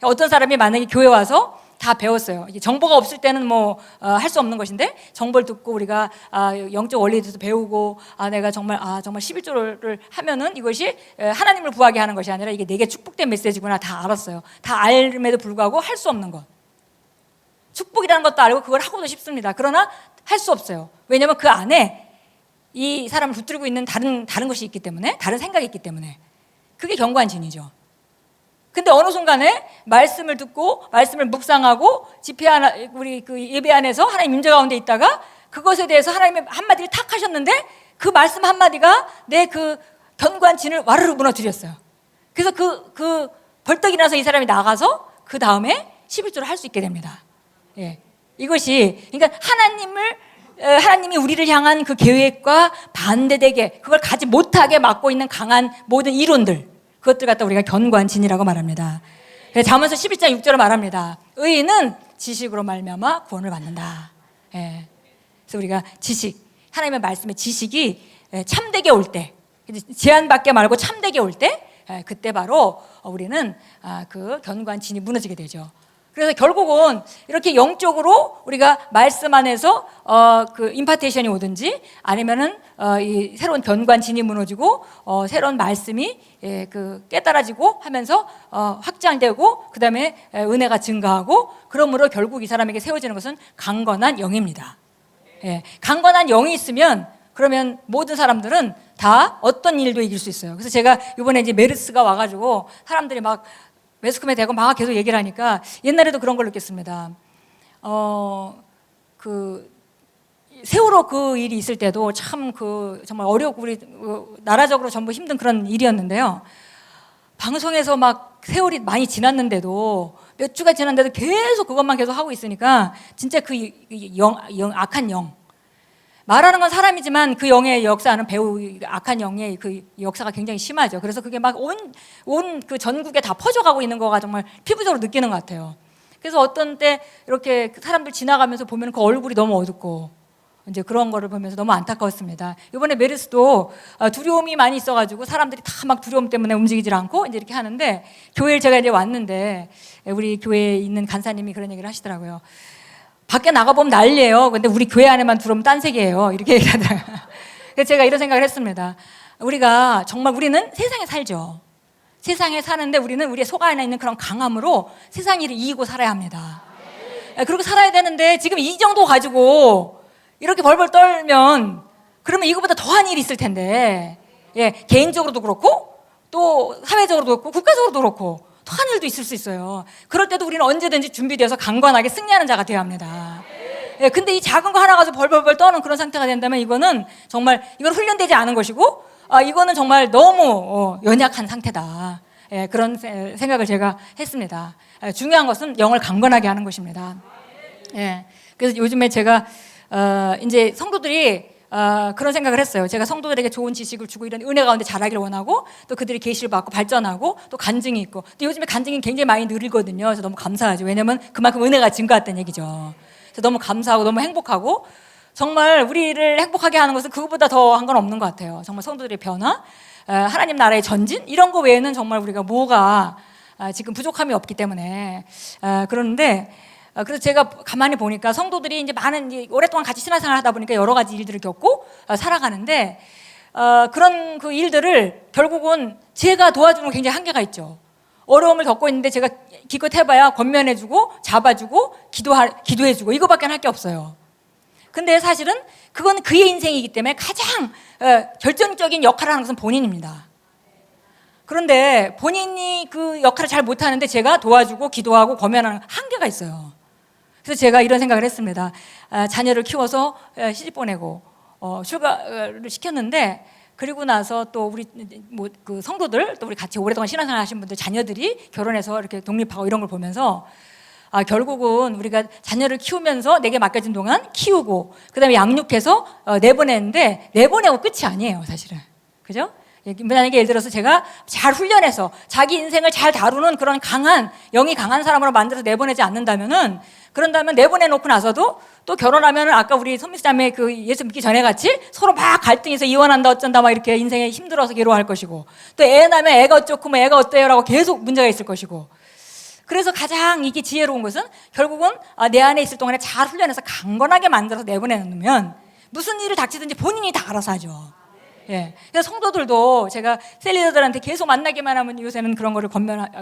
어떤 사람이 만약에 교회 와서 다 배웠어요. 정보가 없을 때는 뭐 할 수 없는 것인데 정보를 듣고 우리가 영적 원리에 대해서 배우고 내가 정말 11조를 하면은 이것이 하나님을 구하게 하는 것이 아니라 이게 내게 축복된 메시지구나 다 알았어요. 다 알음에도 불구하고 할 수 없는 것. 축복이라는 것도 알고 그걸 하고도 싶습니다. 그러나 할 수 없어요. 왜냐하면 그 안에 이 사람을 붙들고 있는 다른 것이 있기 때문에, 다른 생각이 있기 때문에. 그게 견고한진이죠. 근데 어느 순간에 말씀을 듣고 말씀을 묵상하고 집회 하나, 우리 그 예배 안에서 하나님 임재 가운데 있다가 그것에 대해서 하나님의 한마디를 탁 하셨는데 그 말씀 한마디가 내 그 견고한진을 와르르 무너뜨렸어요. 그래서 그 벌떡 일어나서 이 사람이 나가서 그 다음에 11조를 할 수 있게 됩니다. 예. 이것이, 그러니까 하나님이 우리를 향한 그 계획과 반대되게 그걸 가지 못하게 막고 있는 강한 모든 이론들, 그것들 갖다 우리가 견고한 진이라고 말합니다. 잠언서 11장 6절을 말합니다. 의인은 지식으로 말미암아 구원을 받는다. 예. 그래서 우리가 지식, 하나님의 말씀의 지식이 참되게 올 때, 제한받게 말고 참되게 올 때, 그때 바로 우리는 그 견고한 진이 무너지게 되죠. 그래서 결국은 이렇게 영적으로 우리가 말씀 안에서 그 임파테이션이 오든지 아니면은 이 새로운 견고한 진이 무너지고 새로운 말씀이 그 깨달아지고 하면서 확장되고 그 다음에 은혜가 증가하고 그러므로 결국 이 사람에게 세워지는 것은 강건한 영입니다. 예, 강건한 영이 있으면 그러면 모든 사람들은 다 어떤 일도 이길 수 있어요. 그래서 제가 이번에 이제 메르스가 와가지고 사람들이 막 매스컴에 대고 막 계속 얘기를 하니까 옛날에도 그런 걸 느꼈습니다. 그 세월호 그 일이 있을 때도 참 정말 어렵고 우리 나라적으로 전부 힘든 그런 일이었는데요. 방송에서 막 세월이 많이 지났는데도 몇 주가 지났는데도 계속 그것만 계속 하고 있으니까 진짜 그 악한 영. 말하는 건 사람이지만 그 영의 역사는 배우 악한 영의 그 역사가 굉장히 심하죠. 그래서 그게 막 온 그 전국에 다 퍼져가고 있는 거가 정말 피부적으로 느끼는 것 같아요. 그래서 어떤 때 이렇게 사람들 지나가면서 보면 그 얼굴이 너무 어둡고 이제 그런 거를 보면서 너무 안타까웠습니다. 이번에 메르스도 두려움이 많이 있어가지고 사람들이 다 막 두려움 때문에 움직이질 않고 이제 이렇게 하는데 교회를 제가 이제 왔는데 우리 교회에 있는 간사님이 그런 얘기를 하시더라고요. 밖에 나가보면 난리예요. 근데 우리 교회 안에만 들어오면 딴색이에요. 이렇게 얘기하더라고요. 그래서 제가 이런 생각을 했습니다. 우리가 정말 우리는 세상에 살죠. 세상에 사는데 우리는 우리의 속 안에 있는 그런 강함으로 세상 일을 이기고 살아야 합니다. 그렇게 살아야 되는데 지금 이 정도 가지고 이렇게 벌벌 떨면 그러면 이거보다 더한 일이 있을 텐데 개인적으로도 그렇고 또 사회적으로도 그렇고 국가적으로도 그렇고 한 일도 있을 수 있어요. 그럴 때도 우리는 언제든지 준비되어서 강건하게 승리하는 자가 되어야 합니다. 근데 이 작은 거 하나 가지고 벌벌벌 떠는 그런 상태가 된다면 이거는 정말 이건 훈련되지 않은 것이고 이거는 정말 너무 연약한 상태다. 그런 생각을 제가 했습니다. 중요한 것은 영을 강건하게 하는 것입니다. 그래서 요즘에 제가 이제 성도들이 그런 생각을 했어요. 제가 성도들에게 좋은 지식을 주고 이런 은혜 가운데 자라기를 원하고 또 그들이 계시를 받고 발전하고 또 간증이 있고 또 요즘에 간증이 굉장히 많이 늘거든요. 그래서 너무 감사하죠. 왜냐하면 그만큼 은혜가 증가했다는 얘기죠. 그래서 너무 감사하고 너무 행복하고 정말 우리를 행복하게 하는 것은 그것보다 더 한 건 없는 것 같아요. 정말 성도들의 변화, 하나님 나라의 전진 이런 거 외에는 정말 우리가 뭐가 지금 부족함이 없기 때문에 그러는데 그래서 제가 가만히 보니까 성도들이 이제 오랫동안 같이 신앙생활을 하다 보니까 여러 가지 일들을 겪고 살아가는데 그런 그 일들을 결국은 제가 도와주는 건 굉장히 한계가 있죠. 어려움을 겪고 있는데 제가 기껏 해봐야 권면해주고 잡아주고 기도해주고 이거밖에 할 게 없어요. 근데 사실은 그건 그의 인생이기 때문에 가장 결정적인 역할을 하는 것은 본인입니다. 그런데 본인이 그 역할을 잘 못하는데 제가 도와주고 기도하고 권면하는 한계가 있어요. 그래서 제가 이런 생각을 했습니다. 자녀를 키워서 시집 보내고 휴가를 시켰는데, 그리고 나서 또 우리 그 성도들, 또 우리 같이 오랫동안 신앙생활 하신 분들 자녀들이 결혼해서 이렇게 독립하고 이런 걸 보면서 결국은 우리가 자녀를 키우면서 내게 맡겨진 동안 키우고 그다음에 양육해서 내보내는데 내보내고 끝이 아니에요, 사실은. 그죠? 만약에 예를 들어서 제가 잘 훈련해서 자기 인생을 잘 다루는 그런 강한, 영이 강한 사람으로 만들어서 내보내지 않는다면은, 그런다면 내보내놓고 나서도 또 결혼하면은 아까 우리 선미자매 그 예수 믿기 전에 같이 서로 막 갈등해서 이혼한다 어쩐다 막 이렇게 인생에 힘들어서 괴로워할 것이고, 또 애 낳으면 애가 어쩌고 뭐 애가 어때요라고 계속 문제가 있을 것이고. 그래서 가장 이게 지혜로운 것은 결국은 내 안에 있을 동안에 잘 훈련해서 강건하게 만들어서 내보내놓으면 무슨 일을 닥치든지 본인이 다 알아서 하죠. 예. 그래서 성도들도 제가 셀리더들한테 계속 만나기만 하면 요새는 그런 거를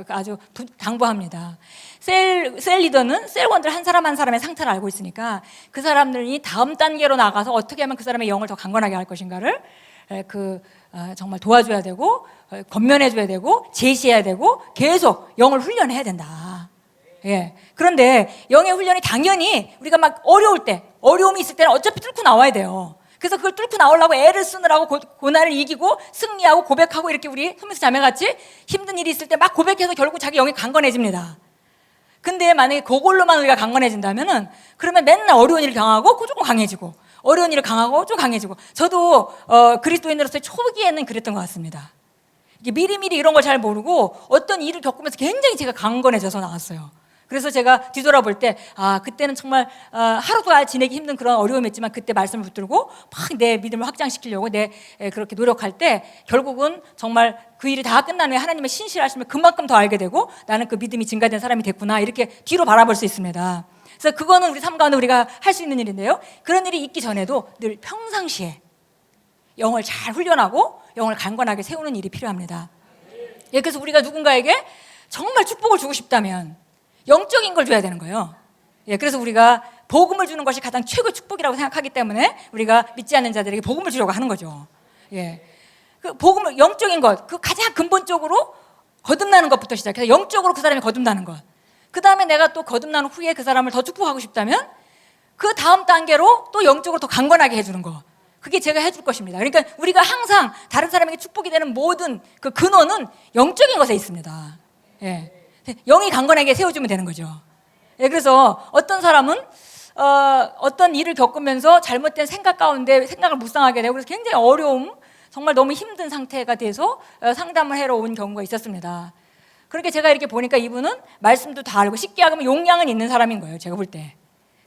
아주 당부합니다. 셀리더는 셀원들 한 사람 한 사람의 상태를 알고 있으니까 그 사람들이 다음 단계로 나가서 어떻게 하면 그 사람의 영을 더 강건하게 할 것인가를 정말 도와줘야 되고, 권면해줘야 되고, 제시해야 되고, 계속 영을 훈련해야 된다. 예. 그런데 영의 훈련이 당연히 우리가 막 어려울 때, 어려움이 있을 때는 어차피 뚫고 나와야 돼요. 그래서 그걸 뚫고 나오려고 애를 쓰느라고 고난을 이기고 승리하고 고백하고 이렇게 우리 소미스 자매같이 힘든 일이 있을 때 막 고백해서 결국 자기 영이 강건해집니다. 근데 만약에 그걸로만 우리가 강건해진다면은 그러면 맨날 어려운 일을 당하고 조금 강해지고, 어려운 일을 강하고 좀 강해지고. 저도 그리스도인으로서의 초기에는 그랬던 것 같습니다. 이게 미리미리 이런 걸 잘 모르고 어떤 일을 겪으면서 굉장히 제가 강건해져서 나왔어요. 그래서 제가 뒤돌아볼 때 그때는 정말 하루도 지내기 힘든 그런 어려움이 있지만 그때 말씀을 붙들고 막 내 믿음을 확장시키려고 그렇게 노력할 때 결국은 정말 그 일이 다 끝난 후에 하나님의 신실하심을 그만큼 더 알게 되고 나는 그 믿음이 증가된 사람이 됐구나, 이렇게 뒤로 바라볼 수 있습니다. 그래서 그거는 우리 삶 가운데 우리가 할 수 있는 일인데요, 그런 일이 있기 전에도 늘 평상시에 영을 잘 훈련하고 영을 강건하게 세우는 일이 필요합니다. 그래서 우리가 누군가에게 정말 축복을 주고 싶다면 영적인 걸 줘야 되는 거예요. 그래서 우리가 복음을 주는 것이 가장 최고의 축복이라고 생각하기 때문에 우리가 믿지 않는 자들에게 복음을 주려고 하는 거죠. 그 복음을, 영적인 것, 그 가장 근본적으로 거듭나는 것부터 시작해서 영적으로 그 사람이 거듭나는 것. 그 다음에 내가 또 거듭난 후에 그 사람을 더 축복하고 싶다면 그 다음 단계로 또 영적으로 더 강건하게 해주는 것. 그게 제가 해줄 것입니다. 그러니까 우리가 항상 다른 사람에게 축복이 되는 모든 그 근원은 영적인 것에 있습니다. 영이 강건하게 세워주면 되는 거죠. 그래서 어떤 사람은 어떤 일을 겪으면서 잘못된 생각 가운데 생각을 묵상하게 되고 그래서 굉장히 어려움, 정말 너무 힘든 상태가 돼서 상담을 하러 온 경우가 있었습니다. 그렇게 제가 이렇게 보니까 이분은 말씀도 다 알고 쉽게 하면 용량은 있는 사람인 거예요, 제가 볼 때.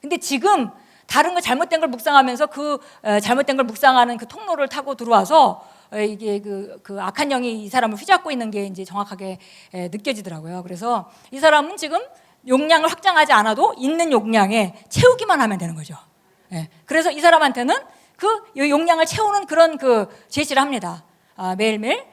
근데 지금 다른 거 잘못된 걸 묵상하면서 그 잘못된 걸 묵상하는 그 통로를 타고 들어와서 이게 그 악한 영이 이 사람을 휘잡고 있는 게 이제 정확하게 느껴지더라고요. 그래서 이 사람은 지금 용량을 확장하지 않아도 있는 용량에 채우기만 하면 되는 거죠. 그래서 이 사람한테는 그 용량을 채우는 그런 그 제시를 합니다. 매일매일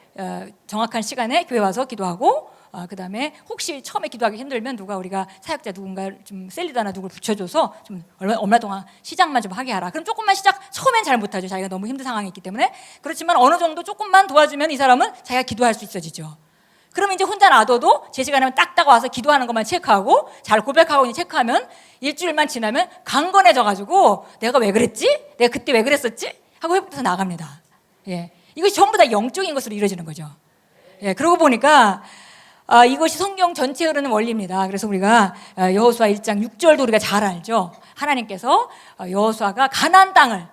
정확한 시간에 교회 와서 기도하고, 그 다음에 혹시 처음에 기도하기 힘들면 우리가 사역자 누군가 좀 셀리더나 누구를 붙여줘서 좀 얼마 동안 시작만 좀 하게 하라. 그럼 조금만 처음엔 잘 못하죠. 자기가 너무 힘든 상황이 있기 때문에. 그렇지만 어느 정도 조금만 도와주면 이 사람은 자기가 기도할 수 있어지죠. 그러면 이제 혼자 놔둬도 제 시간에면 딱딱 와서 기도하는 것만 체크하고 잘 고백하고 체크하면 일주일만 지나면 강건해져가지고 내가 왜 그랬지? 내가 그때 왜 그랬었지? 하고 회복돼서 나갑니다. 이것이 전부 다 영적인 것으로 이루어지는 거죠. 그러고 보니까 이것이 성경 전체에 흐르는 원리입니다. 그래서 우리가 여호수아 1장 6절도 우리가 잘 알죠. 하나님께서 여호수아가 가나안 땅을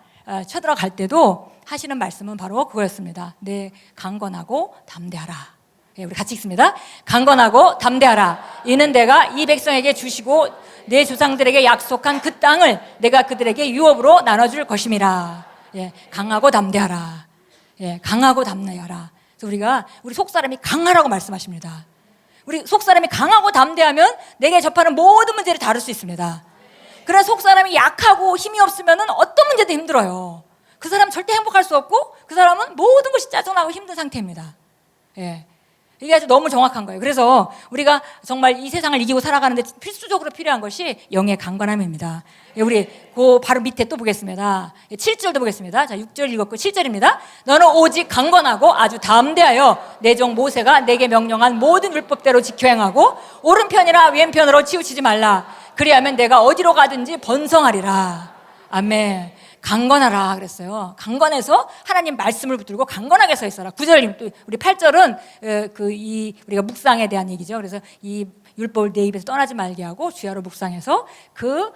쳐들어갈 때도 하시는 말씀은 바로 그거였습니다. 네, 강건하고 담대하라. 우리 같이 읽습니다. 강건하고 담대하라. 이는 내가 이 백성에게 주시고 내 조상들에게 약속한 그 땅을 내가 그들에게 유업으로 나눠줄 것임이라. 강하고 담대하라. 강하고 담대하라. 그래서 우리 속사람이 강하라고 말씀하십니다. 우리 속사람이 강하고 담대하면 내게 접하는 모든 문제를 다룰 수 있습니다. 그러나 속사람이 약하고 힘이 없으면 어떤 문제도 힘들어요. 그 사람은 절대 행복할 수 없고 그 사람은 모든 것이 짜증나고 힘든 상태입니다. 이게 아주 너무 정확한 거예요. 그래서 우리가 정말 이 세상을 이기고 살아가는데 필수적으로 필요한 것이 영의 강건함입니다. 우리 그 바로 밑에 또 보겠습니다. 7절도 보겠습니다. 자, 6절 읽었고 7절입니다. 너는 오직 강건하고 아주 담대하여 내 종 모세가 내게 명령한 모든 율법대로 지켜 행하고 오른편이나 왼편으로 치우치지 말라. 그리하면 내가 어디로 가든지 번성하리라. 아멘. 강건하라 그랬어요. 강건해서 하나님 말씀을 붙들고 강건하게 서 있어라. 9절, 또 우리 8절은 우리가 묵상에 대한 얘기죠. 그래서 이 율법을 내 입에서 떠나지 말게 하고 주야로 묵상해서 그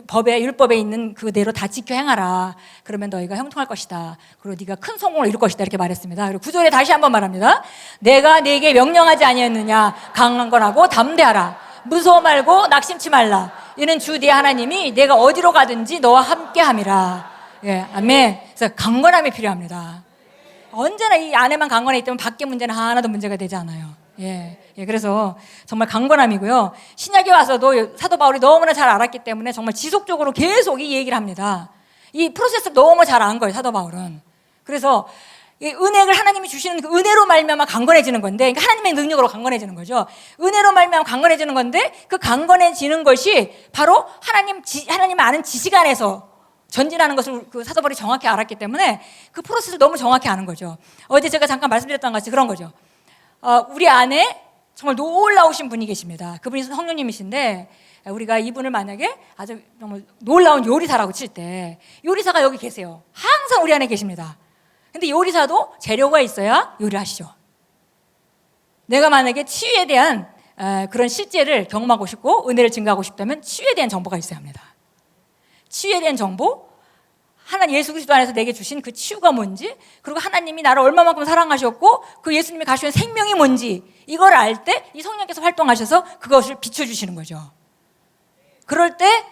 법에 율법에 있는 그대로 다 지켜 행하라. 그러면 너희가 형통할 것이다. 그리고 네가 큰 성공을 이룰 것이다. 이렇게 말했습니다. 그리고 9절에 다시 한번 말합니다. 내가 네게 명령하지 아니었느냐. 강건하고 담대하라. 무서워 말고 낙심치 말라. 이는 주 네 하나님이 내가 어디로 가든지 너와 함께함이라. 예, 아멘. 그래서 강건함이 필요합니다. 언제나 이 안에만 강건해 있다면 밖의 문제는 하나도 문제가 되지 않아요. 예, 그래서 정말 강건함이고요. 신약에 와서도 사도 바울이 너무나 잘 알았기 때문에 정말 지속적으로 계속 이 얘기를 합니다. 이 프로세스를 너무 잘 안 거예요, 사도 바울은. 그래서 이 은혜를 하나님이 주시는 그 은혜로 말미암아 강건해지는 건데, 그러니까 하나님의 능력으로 강건해지는 거죠. 은혜로 말미암아 강건해지는 건데, 그 강건해지는 것이 바로 하나님 아는 지식 안에서 전진하는 것을 그 사도 바울이 정확히 알았기 때문에 그 프로세스를 너무 정확히 아는 거죠. 어제 제가 잠깐 말씀드렸던 것 같이 그런 거죠. 우리 안에 정말 놀라우신 분이 계십니다. 그분이 성령님이신데, 우리가 이분을 만약에 아주 정말 놀라운 요리사라고 칠 때, 요리사가 여기 계세요. 항상 우리 안에 계십니다. 근데 요리사도 재료가 있어야 요리를 하시죠. 내가 만약에 치유에 대한 그런 실제를 경험하고 싶고 은혜를 증가하고 싶다면 치유에 대한 정보가 있어야 합니다. 치유에 대한 정보, 하나님 예수 그리스도 안에서 내게 주신 그 치유가 뭔지, 그리고 하나님이 나를 얼마만큼 사랑하셨고 그 예수님이 가시는 생명이 뭔지, 이걸 알 때 이 성령께서 활동하셔서 그것을 비춰주시는 거죠. 그럴 때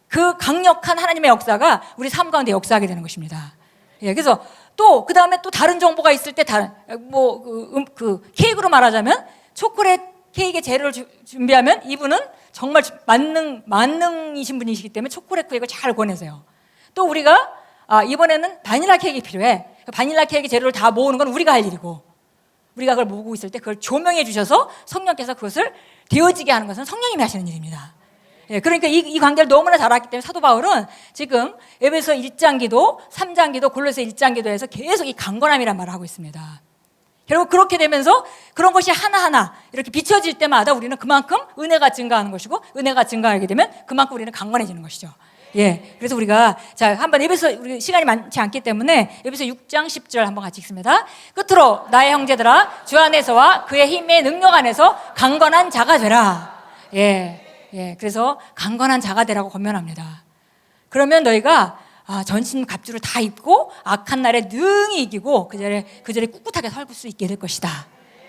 그 강력한 하나님의 역사가 우리 삶 가운데 역사하게 되는 것입니다. 예, 그래서 또 그 다음에 또 다른 정보가 있을 때 다른 케이크로 말하자면 초콜릿 케이크의 재료를 준비하면 이분은 정말 만능이신 분이시기 때문에 초콜릿 케이크를 잘 권해서요. 또 우리가 이번에는 바닐라 케이크 필요해. 바닐라 케이크 재료를 다 모으는 건 우리가 할 일이고, 우리가 그걸 모으고 있을 때 그걸 조명해 주셔서 성령께서 그것을 되어지게 하는 것은 성령님이 하시는 일입니다. 예, 그러니까 이 관계를 너무나 잘 알았기 때문에 사도 바울은 지금 에베소 1장 기도, 3장 기도, 골로새 1장 기도에서 계속 이 강건함이란 말을 하고 있습니다. 결국 그렇게 되면서 그런 것이 하나하나 이렇게 비춰질 때마다 우리는 그만큼 은혜가 증가하는 것이고, 은혜가 증가하게 되면 그만큼 우리는 강건해지는 것이죠. 예, 그래서 우리가 자 한번 에베소, 우리 시간이 많지 않기 때문에 에베소 6장 10절 한번 같이 읽습니다. 끝으로 나의 형제들아, 주 안에서와 그의 힘의 능력 안에서 강건한 자가 되라. 예, 그래서 강건한 자가 되라고 권면합니다. 그러면 너희가 전신 갑주를 다 입고 악한 날에 능히 이기고 그 자리에 꿋꿋하게 살 수 있게 될 것이다.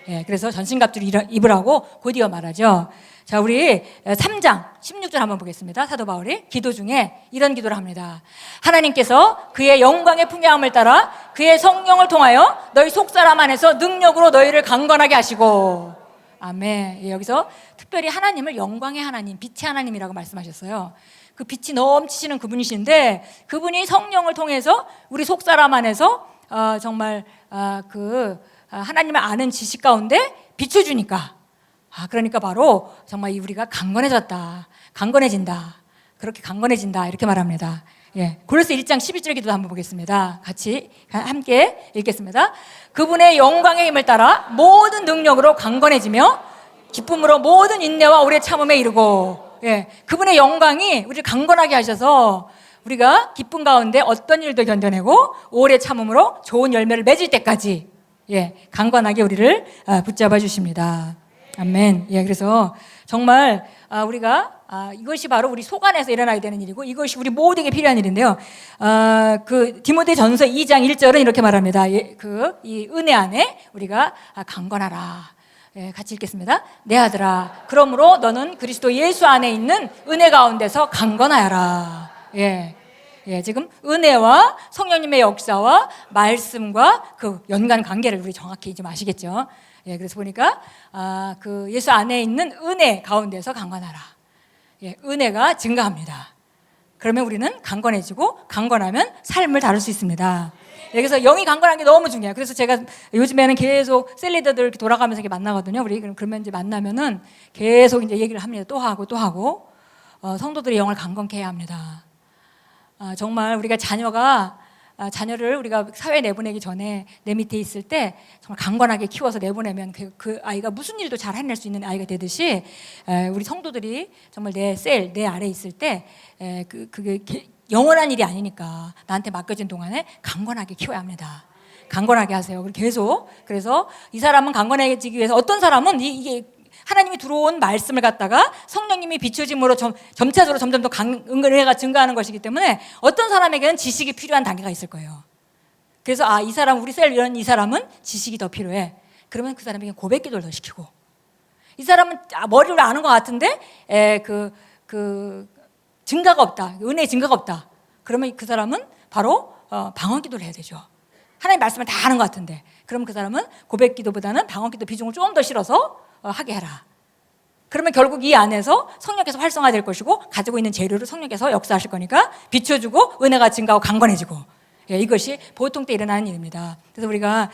예, 그래서 전신 갑주를 입으라고 곧이어 말하죠. 자, 우리 3장 16절 한번 보겠습니다. 사도 바울이 기도 중에 이런 기도를 합니다. 하나님께서 그의 영광의 풍요함을 따라 그의 성령을 통하여 너희 속사람 안에서 능력으로 너희를 강건하게 하시고. 아멘. 예, 여기서 특별히 하나님을 영광의 하나님, 빛의 하나님이라고 말씀하셨어요. 그 빛이 넘치시는 그분이신데, 그분이 성령을 통해서 우리 속사람 안에서 정말 하나님을 아는 지식 가운데 비춰주니까, 그러니까 바로 정말 우리가 강건해졌다, 강건해진다, 그렇게 강건해진다, 이렇게 말합니다. 예, 골로새 1장 11절 기도 한번 보겠습니다. 같이 함께 읽겠습니다. 그분의 영광의 힘을 따라 모든 능력으로 강건해지며 기쁨으로 모든 인내와 오래 참음에 이르고. 예, 그분의 영광이 우리를 강건하게 하셔서 우리가 기쁨 가운데 어떤 일도 견뎌내고 오래 참음으로 좋은 열매를 맺을 때까지, 예, 강건하게 우리를 붙잡아 주십니다. 아멘. 예, 그래서 정말 우리가 이것이 바로 우리 속 안에서 일어나야 되는 일이고, 이것이 우리 모두에게 필요한 일인데요. 그 디모데전서 2장 1절은 이렇게 말합니다. 이 은혜 안에 우리가 강건하라. 예, 같이 읽겠습니다. 내 아들아, 그러므로 너는 그리스도 예수 안에 있는 은혜 가운데서 강건하여라. 예, 지금 은혜와 성령님의 역사와 말씀과 그 연관 관계를 우리 정확히 좀 아시겠죠? 예, 그래서 보니까 그 예수 안에 있는 은혜 가운데서 강건하라. 예, 은혜가 증가합니다. 그러면 우리는 강건해지고 강건하면 삶을 다룰 수 있습니다. 그래서 영이 강건한 게 너무 중요해요. 그래서 제가 요즘에는 계속 셀리더들 이렇게 돌아가면서 이렇게 만나거든요. 우리 그러면 이제 만나면은 계속 이제 얘기를 합니다. 또 하고 또 하고 성도들의 영을 강건케 해야 합니다. 정말 우리가 자녀를 우리가 사회에 내보내기 전에 내 밑에 있을 때 정말 강건하게 키워서 내보내면 그 아이가 무슨 일도 잘 해낼 수 있는 아이가 되듯이 우리 성도들이 정말 내 아래에 있을 때 그게 영원한 일이 아니니까 나한테 맡겨진 동안에 강건하게 키워야 합니다. 강건하게 하세요. 계속. 그래서 이 사람은 강건해지기 위해서 어떤 사람은 이게 하나님이 들어온 말씀을 갖다가 성령님이 비춰짐으로 점차적으로 점점 더 은혜가 증가하는 것이기 때문에 어떤 사람에게는 지식이 필요한 단계가 있을 거예요. 그래서 이 사람 우리 셀 이런 이 사람은 지식이 더 필요해. 그러면 그 사람에게 고백 기도를 더 시키고 이 사람은 머리로 아는 것 같은데 증가가 없다. 은혜의 증가가 없다. 그러면 그 사람은 바로 방언 기도를 해야 되죠. 하나님 말씀을 다 아는 것 같은데 그러면 그 사람은 고백 기도보다는 방언 기도 비중을 좀 더 실어서 하게 해라. 그러면 결국 이 안에서 성령께서 활성화될 것이고 가지고 있는 재료를 성령께서 역사하실 거니까 비춰주고 은혜가 증가하고 강건해지고 이것이 보통 때 일어나는 일입니다. 그래서 우리가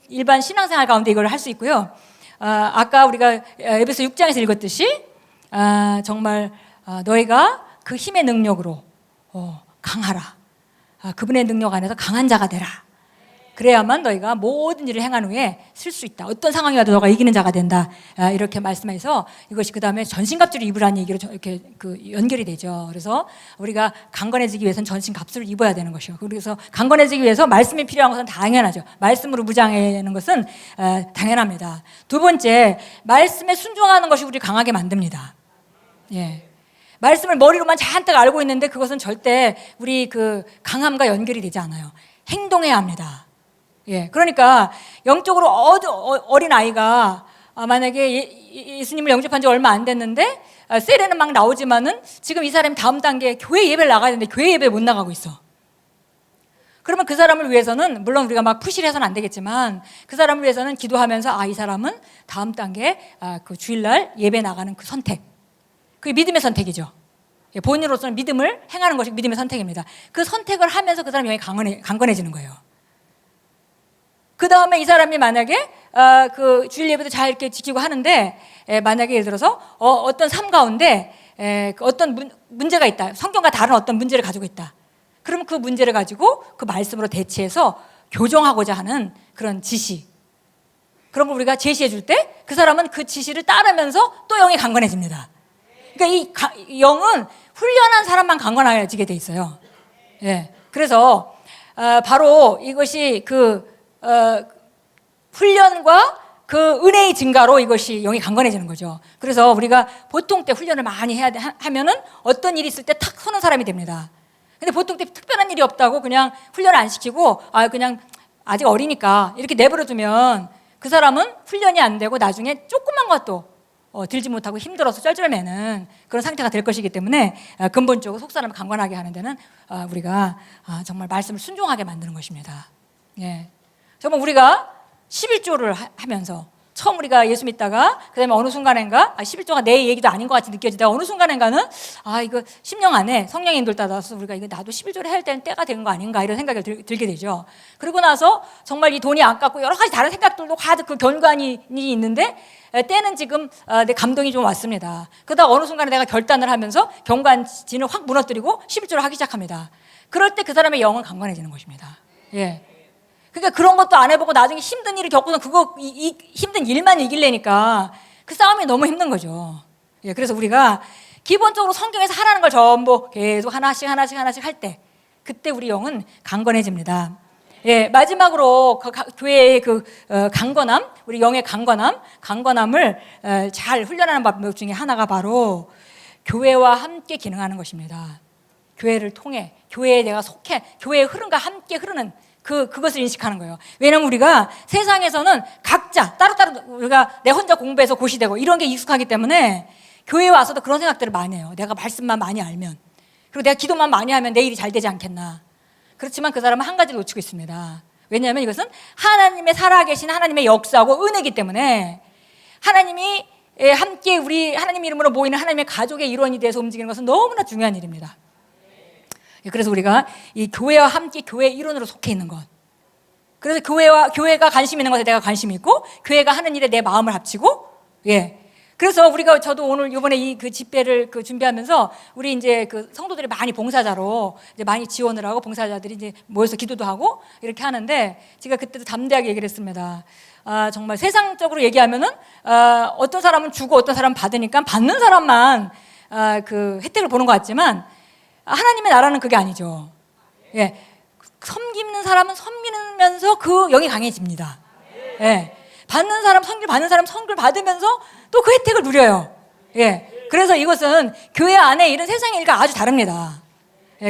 일반 신앙생활 가운데 이걸 할 수 있고요. 아까 우리가 에베소 6장에서 읽었듯이 정말 너희가 그 힘의 능력으로 강하라. 그분의 능력 안에서 강한 자가 되라. 그래야만 너희가 모든 일을 행한 후에 쓸 수 있다. 어떤 상황이 와도 너가 이기는 자가 된다. 이렇게 말씀해서 이것이 그 다음에 전신갑주를 입으라는 얘기로 이렇게 연결이 되죠. 그래서 우리가 강건해지기 위해서는 전신갑주를 입어야 되는 것이요. 그래서 강건해지기 위해서 말씀이 필요한 것은 당연하죠. 말씀으로 무장하는 것은 당연합니다. 두 번째, 말씀에 순종하는 것이 우리를 강하게 만듭니다. 예. 말씀을 머리로만 잔뜩 알고 있는데 그것은 절대 우리 강함과 연결이 되지 않아요. 행동해야 합니다. 예, 그러니까 영적으로 어린 아이가 만약에 예수님을 영접한 지 얼마 안 됐는데 셀에는 막 나오지만은 지금 이 사람이 다음 단계 교회 예배를 나가야 되는데 교회 예배 못 나가고 있어. 그러면 그 사람을 위해서는 물론 우리가 막 푸시를 해서는 안 되겠지만 그 사람을 위해서는 기도하면서 이 사람은 다음 단계 그 주일날 예배 나가는 그 선택, 그게 믿음의 선택이죠. 본인으로서는 믿음을 행하는 것이 믿음의 선택입니다. 그 선택을 하면서 그 사람이 영이 강건해지는 거예요. 그 다음에 이 사람이 만약에 그 주일 예배도 잘 이렇게 지키고 하는데 만약에 예를 들어서 어떤 삶 가운데 어떤 문제가 있다. 성경과 다른 어떤 문제를 가지고 있다. 그러면 그 문제를 가지고 그 말씀으로 대체해서 교정하고자 하는 그런 지시, 그런 걸 우리가 제시해 줄 때 그 사람은 그 지시를 따르면서 또 영이 강건해집니다. 그러니까 이 영은 훈련한 사람만 강건해지게 돼 있어요. 예. 그래서 바로 이것이 훈련과 그 은혜의 증가로 이것이 영이 강건해지는 거죠. 그래서 우리가 보통 때 훈련을 많이 하면은 어떤 일이 있을 때 탁 서는 사람이 됩니다. 근데 보통 때 특별한 일이 없다고 그냥 훈련을 안 시키고 그냥 아직 어리니까 이렇게 내버려두면 그 사람은 훈련이 안 되고 나중에 조그만 것도 들지 못하고 힘들어서 쩔쩔매는 그런 상태가 될 것이기 때문에 근본적으로 속사람을 강건하게 하는 데는 우리가 정말 말씀을 순종하게 만드는 것입니다. 예. 정말 우리가 11조를 하면서 처음 우리가 예수 믿다가 그다음에 어느 순간인가 11조가 내 얘기도 아닌 것 같이 느껴지다가 어느 순간인가는 이거 10년 안에 성령의 인도를 따라서 우리가 이거 나도 11조를 해야 되는 때가 된 거 아닌가 이런 생각이 들게 되죠. 그리고 나서 정말 이 돈이 아깝고 여러 가지 다른 생각들도 가득 그 견관이 있는데 때는 지금 내 감동이 좀 왔습니다. 그러다 어느 순간에 내가 결단을 하면서 경관진을 확 무너뜨리고 11조를 하기 시작합니다. 그럴 때 그 사람의 영은 강건해지는 것입니다. 예. 그러니까 그런 것도 안 해보고 나중에 힘든 일을 겪고서 힘든 일만 이기려니까 그 싸움이 너무 힘든 거죠. 예, 그래서 우리가 기본적으로 성경에서 하라는 걸 전부 계속 하나씩 할 때 그때 우리 영은 강건해집니다. 예, 마지막으로 교회의 강건함, 우리 영의 강건함을 잘 훈련하는 방법 중에 하나가 바로 교회와 함께 기능하는 것입니다. 교회를 통해, 교회에 내가 속해, 교회의 흐름과 함께 흐르는 그것을 인식하는 거예요. 왜냐하면 우리가 세상에서는 각자 따로따로 우리가 내 혼자 공부해서 고시되고 이런 게 익숙하기 때문에 교회에 와서도 그런 생각들을 많이 해요. 내가 말씀만 많이 알면, 그리고 내가 기도만 많이 하면 내 일이 잘 되지 않겠나. 그렇지만 그 사람은 한 가지를 놓치고 있습니다. 왜냐하면 이것은 하나님의 살아계신 하나님의 역사하고 은혜이기 때문에 하나님이 함께 우리 하나님 이름으로 모이는 하나님의 가족의 일원이 돼서 움직이는 것은 너무나 중요한 일입니다. 그래서 우리가 이 교회와 함께 교회 일원으로 속해 있는 것. 그래서 교회가 관심 있는 것에 내가 관심이 있고, 교회가 하는 일에 내 마음을 합치고, 그래서 저도 오늘 이번에 이 그 집회를 준비하면서 우리 이제 그 성도들이 많이 봉사자로 이제 많이 지원을 하고 봉사자들이 이제 모여서 기도도 하고 이렇게 하는데, 제가 그때도 담대하게 얘기를 했습니다. 정말 세상적으로 얘기하면은 어떤 사람은 주고 어떤 사람은 받으니까 받는 사람만 그 혜택을 보는 것 같지만, 하나님의 나라는 그게 아니죠. 섬기는 사람은 섬기면서 그 영이 강해집니다. 받는 사람, 받는 사람 선물 받으면서 또 그 혜택을 누려요. 그래서 이것은 교회 안에 이런 세상의 일과 아주 다릅니다.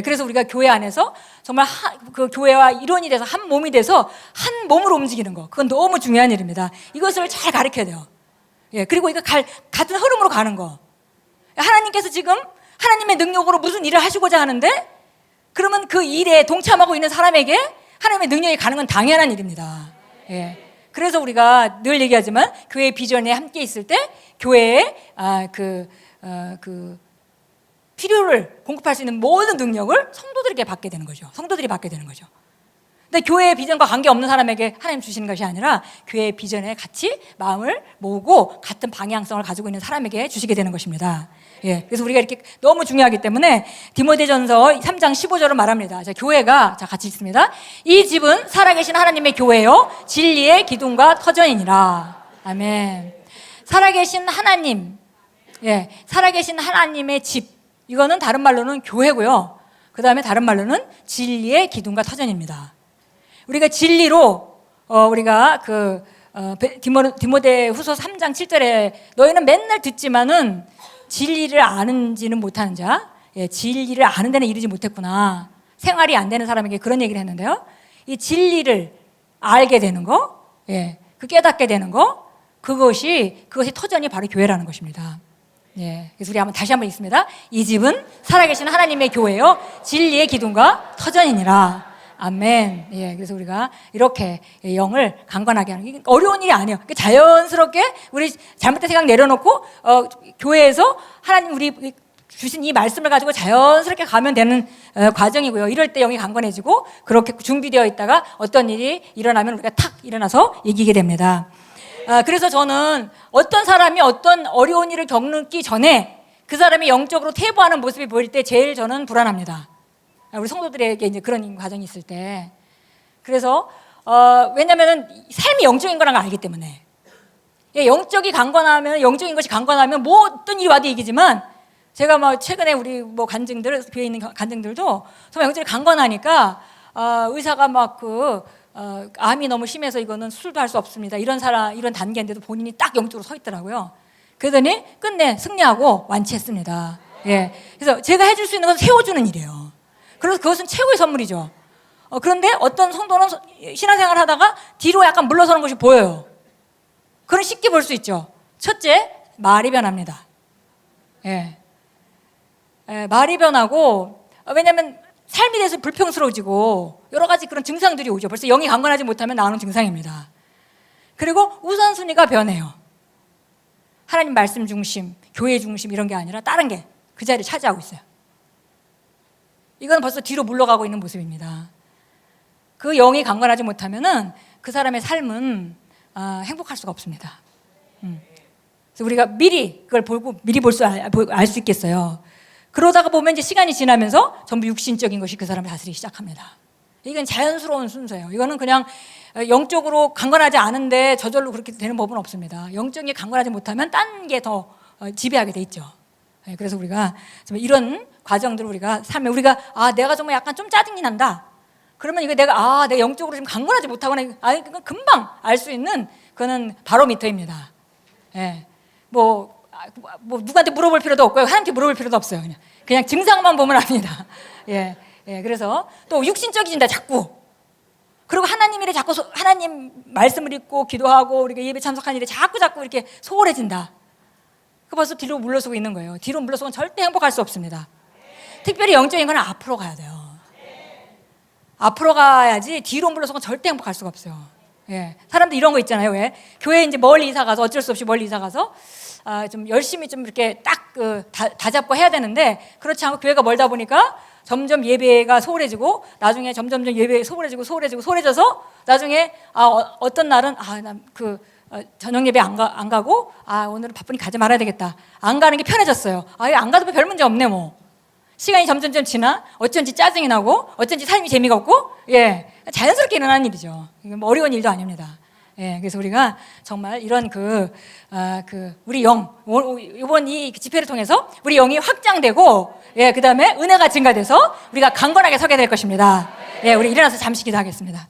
그래서 우리가 교회 안에서 정말 그 교회와 일원이 돼서 한 몸이 돼서 한 몸으로 움직이는 거, 그건 너무 중요한 일입니다. 이것을 잘 가르쳐야 돼요. 그리고 이거 같은 흐름으로 가는 거. 하나님께서 지금 하나님의 능력으로 무슨 일을 하시고자 하는데, 그러면 그 일에 동참하고 있는 사람에게 하나님의 능력이 가는 건 당연한 일입니다. 그래서 우리가 늘 얘기하지만 교회 비전에 함께 있을 때 교회에 필요를 공급할 수 있는 모든 능력을 성도들에게 받게 되는 거죠. 성도들이 받게 되는 거죠. 근데 교회의 비전과 관계없는 사람에게 하나님 주시는 것이 아니라 교회의 비전에 같이 마음을 모으고 같은 방향성을 가지고 있는 사람에게 주시게 되는 것입니다. 그래서 우리가 이렇게 너무 중요하기 때문에 디모데전서 3장 15절을 말합니다. 교회가 같이 읽습니다. 이 집은 살아계신 하나님의 교회요 진리의 기둥과 터전이니라. 아멘. 살아계신 하나님, 살아계신 하나님의 집, 이거는 다른 말로는 교회고요. 그 다음에 다른 말로는 진리의 기둥과 터전입니다. 우리가 진리로 우리가 디모데후서 3장 7절에 너희는 맨날 듣지만은 진리를 아는지는 못하는 자, 진리를 아는 데는 이르지 못했구나. 생활이 안 되는 사람에게 그런 얘기를 했는데요. 이 진리를 알게 되는 거, 그 깨닫게 되는 거, 그것이 터전이 바로 교회라는 것입니다. 그래서 우리 다시 한번 읽습니다. 이 집은 살아계신 하나님의 교회요 진리의 기둥과 터전이니라. 아멘. 그래서 우리가 이렇게 영을 강건하게 하는 게 어려운 일이 아니에요. 자연스럽게 우리 잘못된 생각 내려놓고 교회에서 하나님 우리 주신 이 말씀을 가지고 자연스럽게 가면 되는 과정이고요. 이럴 때 영이 강건해지고 그렇게 준비되어 있다가 어떤 일이 일어나면 우리가 탁 일어나서 이기게 됩니다. 그래서 저는 어떤 사람이 어떤 어려운 일을 겪기 전에 그 사람이 영적으로 퇴보하는 모습이 보일 때 제일 저는 불안합니다. 우리 성도들에게 이제 그런 과정이 있을 때. 그래서 왜냐면은 삶이 영적인 거라는 걸 알기 때문에. 영적인 것이 강건하면 뭐 어떤 일이 와도 이기지만, 제가 최근에 우리 간증들, 교회에 있는 간증들도 정말 영적이 강건하니까 의사가 암이 너무 심해서 이거는 수술도 할 수 없습니다. 이런 단계인데도 본인이 딱 영적으로 서 있더라고요. 그러더니 끝내 승리하고 완치했습니다. 그래서 제가 해줄 수 있는 건 세워주는 일이에요. 그래서 그것은 최고의 선물이죠. 그런데 어떤 성도는 신앙생활 하다가 뒤로 약간 물러서는 것이 보여요. 그건 쉽게 볼 수 있죠. 첫째, 말이 변합니다. 말이 변하고, 왜냐하면 삶에 대해서 불평스러워지고 여러 가지 그런 증상들이 오죠. 벌써 영이 강건하지 못하면 나오는 증상입니다. 그리고 우선순위가 변해요. 하나님 말씀 중심, 교회 중심 이런 게 아니라 다른 게 그 자리를 차지하고 있어요. 이건 벌써 뒤로 물러가고 있는 모습입니다. 그 영이 강건하지 못하면은 그 사람의 삶은 행복할 수가 없습니다. 그래서 우리가 미리 그걸 보고 미리 알 수 있겠어요. 그러다가 보면 이제 시간이 지나면서 전부 육신적인 것이 그 사람을 다스리기 시작합니다. 이건 자연스러운 순서예요. 이거는 그냥 영적으로 강건하지 않은데 저절로 그렇게 되는 법은 없습니다. 영적이 강건하지 못하면 딴 게 더 지배하게 돼 있죠. 그래서 우리가 이런 과정들을 우리가 삶에 우리가 내가 정말 약간 좀 짜증이 난다. 그러면 이거 내가 영적으로 좀 강건하지 못하거나 그건 금방 알 수 있는 그거는 바로미터입니다. 누구한테 물어볼 필요도 없고요. 하나님께 물어볼 필요도 없어요. 그냥 증상만 보면 압니다. 그래서 또 육신적이진다 자꾸. 그리고 하나님 일에 자꾸 하나님 말씀을 읽고 기도하고 우리가 예배 참석하는 일에 자꾸 이렇게 소홀해진다. 그 벌써 뒤로 물러서고 있는 거예요. 뒤로 물러서면 절대 행복할 수 없습니다. 특별히 영적인 건 앞으로 가야 돼요. 앞으로 가야지 뒤로 물러서면 절대 행복할 수가 없어요. 예. 사람들 이런 거 있잖아요. 왜? 교회 이제 멀리 이사 가서 어쩔 수 없이 멀리 이사 가서 좀 열심히 좀 이렇게 딱 다 잡고 해야 되는데 그렇지 않고 교회가 멀다 보니까 점점 예배가 소홀해지고 나중에 점점점 예배 소홀해져서 나중에 어떤 날은 저녁 예배 안 가고 오늘은 바쁘니 가지 말아야 되겠다. 안 가는 게 편해졌어요. 안 가도 별 문제 없네 뭐. 시간이 점점점 지나 어쩐지 짜증이 나고 어쩐지 삶이 재미가 없고 예 자연스럽게 일어나는 일이죠. 이게 뭐 어려운 일도 아닙니다. 예, 그래서 우리가 정말 이런 우리 영, 이번 이 집회를 통해서 우리 영이 확장되고, 예, 그 다음에 은혜가 증가돼서 우리가 강건하게 서게 될 것입니다. 예, 우리 일어나서 잠시 기도하겠습니다.